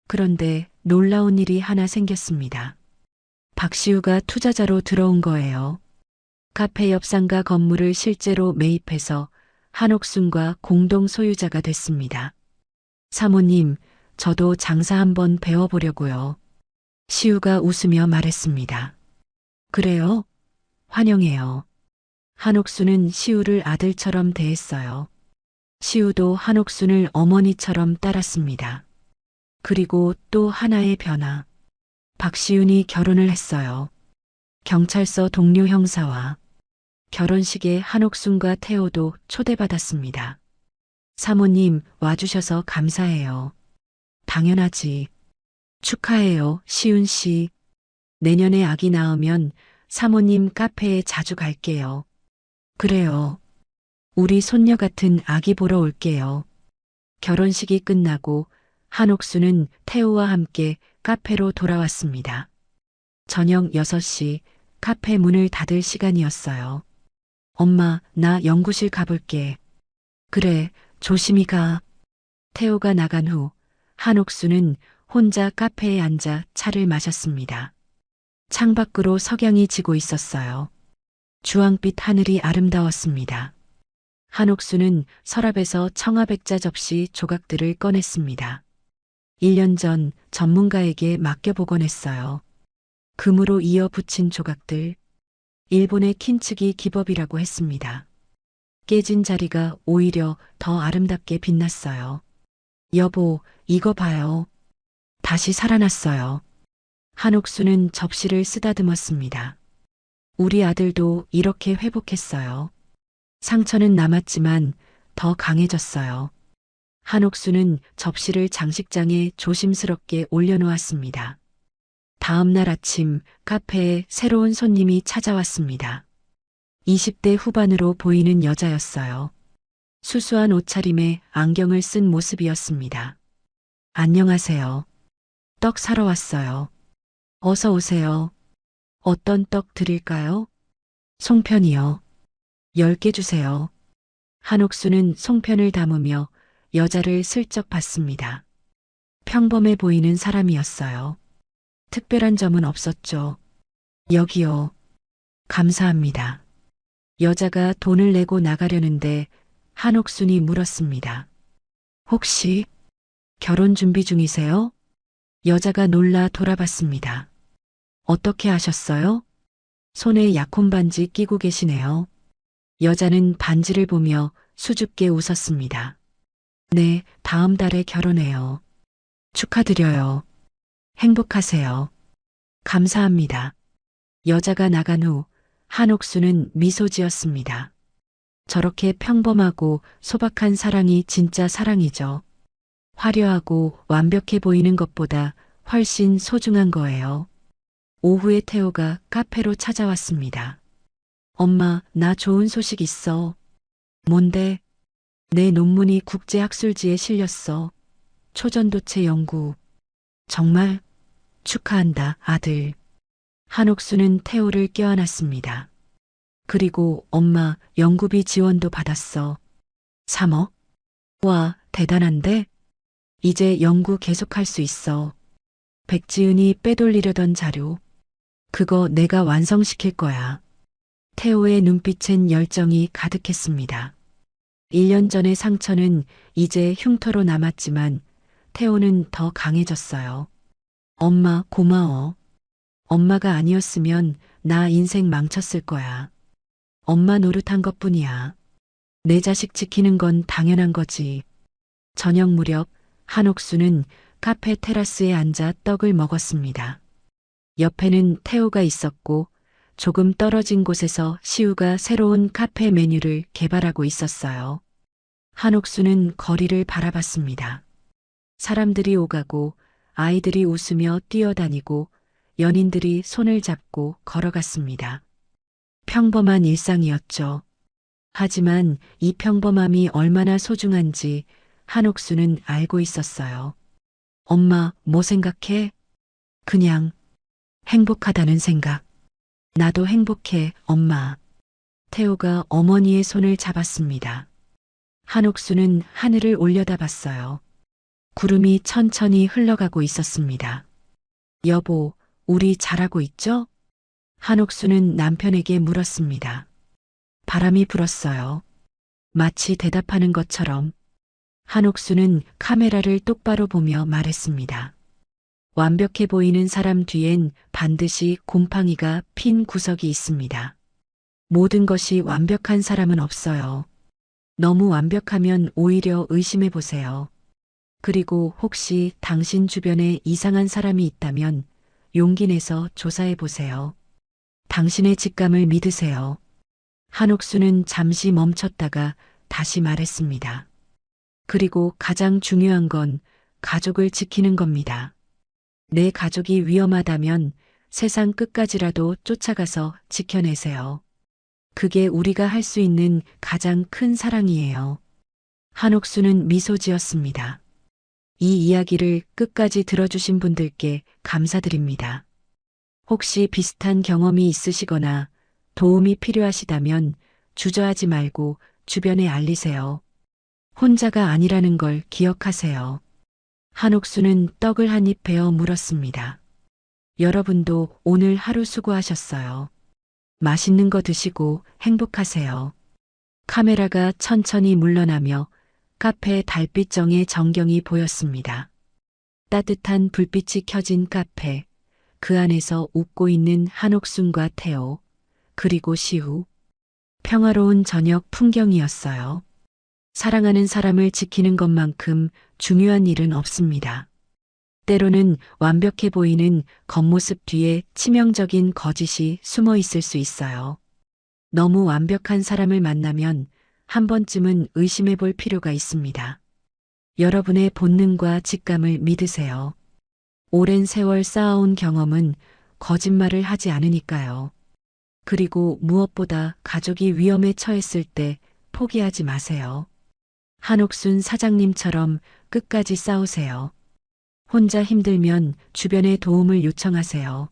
그런데 놀라운 일이 하나 생겼습니다. 박시우가 투자자로 들어온 거예요. 카페 옆 상가 건물을 실제로 매입해서 한옥순과 공동 소유자가 됐습니다. 사모님, 저도 장사 한번 배워보려고요. 시우가 웃으며 말했습니다. 그래요? 환영해요. 한옥순은 시우를 아들처럼 대했어요. 시우도 한옥순을 어머니처럼 따랐습니다. 그리고 또 하나의 변화. 박시윤이 결혼을 했어요. 경찰서 동료 형사와. 결혼식에 한옥순과 태호도 초대받았습니다. 사모님 와주셔서 감사해요. 당연하지. 축하해요, 시윤 씨. 내년에 아기 낳으면 사모님 카페에 자주 갈게요. 그래요. 우리 손녀 같은 아기 보러 올게요. 결혼식이 끝나고 한옥수는 태호와 함께 카페로 돌아왔습니다. 저녁 6시 카페 문을 닫을 시간이었어요. 엄마, 나 연구실 가볼게. 그래, 조심히 가. 태호가 나간 후 한옥수는 혼자 카페에 앉아 차를 마셨습니다. 창밖으로 석양이 지고 있었어요. 주황빛 하늘이 아름다웠습니다. 한옥수는 서랍에서 청아백자 접시 조각들을 꺼냈습니다. 1년 전 전문가에게 맡겨보곤 했어요. 금으로 이어 붙인 조각들. 일본의 킨츠기 기법이라고 했습니다. 깨진 자리가 오히려 더 아름답게 빛났어요. 여보, 이거 봐요. 다시 살아났어요. 한옥수는 접시를 쓰다듬었습니다. 우리 아들도 이렇게 회복했어요. 상처는 남았지만 더 강해졌어요. 한옥수는 접시를 장식장에 조심스럽게 올려놓았습니다. 다음 날 아침 카페에 새로운 손님이 찾아왔습니다. 20대 후반으로 보이는 여자였어요. 수수한 옷차림에 안경을 쓴 모습이었습니다. 안녕하세요. 떡 사러 왔어요. 어서 오세요. 어떤 떡 드릴까요? 송편이요. 10개 주세요. 한옥수는 송편을 담으며 여자를 슬쩍 봤습니다. 평범해 보이는 사람이었어요. 특별한 점은 없었죠. 여기요. 감사합니다. 여자가 돈을 내고 나가려는데 한옥순이 물었습니다. 혹시 결혼 준비 중이세요? 여자가 놀라 돌아봤습니다. 어떻게 아셨어요? 손에 약혼 반지 끼고 계시네요. 여자는 반지를 보며 수줍게 웃었습니다. 네, 다음 달에 결혼해요. 축하드려요. 행복하세요. 감사합니다. 여자가 나간 후 한옥수는 미소 지었습니다. 저렇게 평범하고 소박한 사랑이 진짜 사랑이죠. 화려하고 완벽해 보이는 것보다 훨씬 소중한 거예요. 오후에 태호가 카페로 찾아왔습니다. 엄마, 나 좋은 소식 있어. 뭔데? 내 논문이 국제학술지에 실렸어. 초전도체 연구. 정말? 축하한다, 아들. 한옥수는 태호를 껴안았습니다. 그리고 엄마, 연구비 지원도 받았어. 3억? 와, 대단한데? 이제 연구 계속할 수 있어. 백지은이 빼돌리려던 자료. 그거 내가 완성시킬 거야. 태호의 눈빛엔 열정이 가득했습니다. 1년 전의 상처는 이제 흉터로 남았지만 태호는 더 강해졌어요. 엄마, 고마워. 엄마가 아니었으면 나 인생 망쳤을 거야. 엄마 노릇한 것뿐이야. 내 자식 지키는 건 당연한 거지. 저녁 무렵 한옥수는 카페 테라스에 앉아 떡을 먹었습니다. 옆에는 태호가 있었고 조금 떨어진 곳에서 시우가 새로운 카페 메뉴를 개발하고 있었어요. 한옥수는 거리를 바라봤습니다. 사람들이 오가고 아이들이 웃으며 뛰어다니고 연인들이 손을 잡고 걸어갔습니다. 평범한 일상이었죠. 하지만 이 평범함이 얼마나 소중한지 한옥수는 알고 있었어요. 엄마, 뭐 생각해? 그냥 행복하다는 생각. 나도 행복해, 엄마. 태호가 어머니의 손을 잡았습니다. 한옥수는 하늘을 올려다봤어요. 구름이 천천히 흘러가고 있었습니다. 여보, 우리 잘하고 있죠? 한옥수는 남편에게 물었습니다. 바람이 불었어요. 마치 대답하는 것처럼. 한옥수는 카메라를 똑바로 보며 말했습니다. 완벽해 보이는 사람 뒤엔 반드시 곰팡이가 핀 구석이 있습니다. 모든 것이 완벽한 사람은 없어요. 너무 완벽하면 오히려 의심해 보세요. 그리고 혹시 당신 주변에 이상한 사람이 있다면 용기 내서 조사해 보세요. 당신의 직감을 믿으세요. 한옥수는 잠시 멈췄다가 다시 말했습니다. 그리고 가장 중요한 건 가족을 지키는 겁니다. 내 가족이 위험하다면 세상 끝까지라도 쫓아가서 지켜내세요. 그게 우리가 할 수 있는 가장 큰 사랑이에요. 한옥수는 미소 지었습니다. 이 이야기를 끝까지 들어주신 분들께 감사드립니다. 혹시 비슷한 경험이 있으시거나 도움이 필요하시다면 주저하지 말고 주변에 알리세요. 혼자가 아니라는 걸 기억하세요. 한옥수는 떡을 한 입 베어 물었습니다. 여러분도 오늘 하루 수고하셨어요. 맛있는 거 드시고 행복하세요. 카메라가 천천히 물러나며 카페 달빛정의 전경이 보였습니다. 따뜻한 불빛이 켜진 카페, 그 안에서 웃고 있는 한옥순과 태호, 그리고 시우. 평화로운 저녁 풍경이었어요. 사랑하는 사람을 지키는 것만큼 중요한 일은 없습니다. 때로는 완벽해 보이는 겉모습 뒤에 치명적인 거짓이 숨어 있을 수 있어요. 너무 완벽한 사람을 만나면 한 번쯤은 의심해 볼 필요가 있습니다. 여러분의 본능과 직감을 믿으세요. 오랜 세월 쌓아온 경험은 거짓말을 하지 않으니까요. 그리고 무엇보다 가족이 위험에 처했을 때 포기하지 마세요. 한옥순 사장님처럼 끝까지 싸우세요. 혼자 힘들면 주변에 도움을 요청하세요.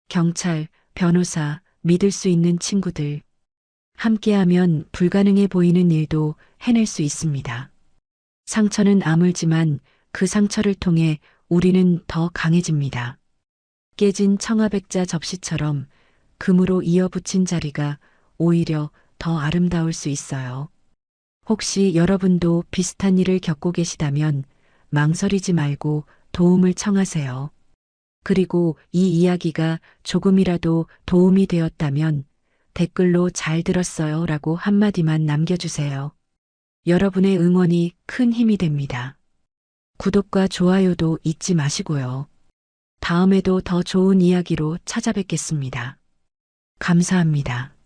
경찰, 변호사, 믿을 수 있는 친구들. 함께하면 불가능해 보이는 일도 해낼 수 있습니다. 상처는 아물지만 그 상처를 통해 우리는 더 강해집니다. 깨진 청아백자 접시처럼 금으로 이어붙인 자리가 오히려 더 아름다울 수 있어요. 혹시 여러분도 비슷한 일을 겪고 계시다면 망설이지 말고 도움을 청하세요. 그리고 이 이야기가 조금이라도 도움이 되었다면 댓글로 잘 들었어요 라고 한마디만 남겨주세요. 여러분의 응원이 큰 힘이 됩니다. 구독과 좋아요도 잊지 마시고요. 다음에도 더 좋은 이야기로 찾아뵙겠습니다. 감사합니다.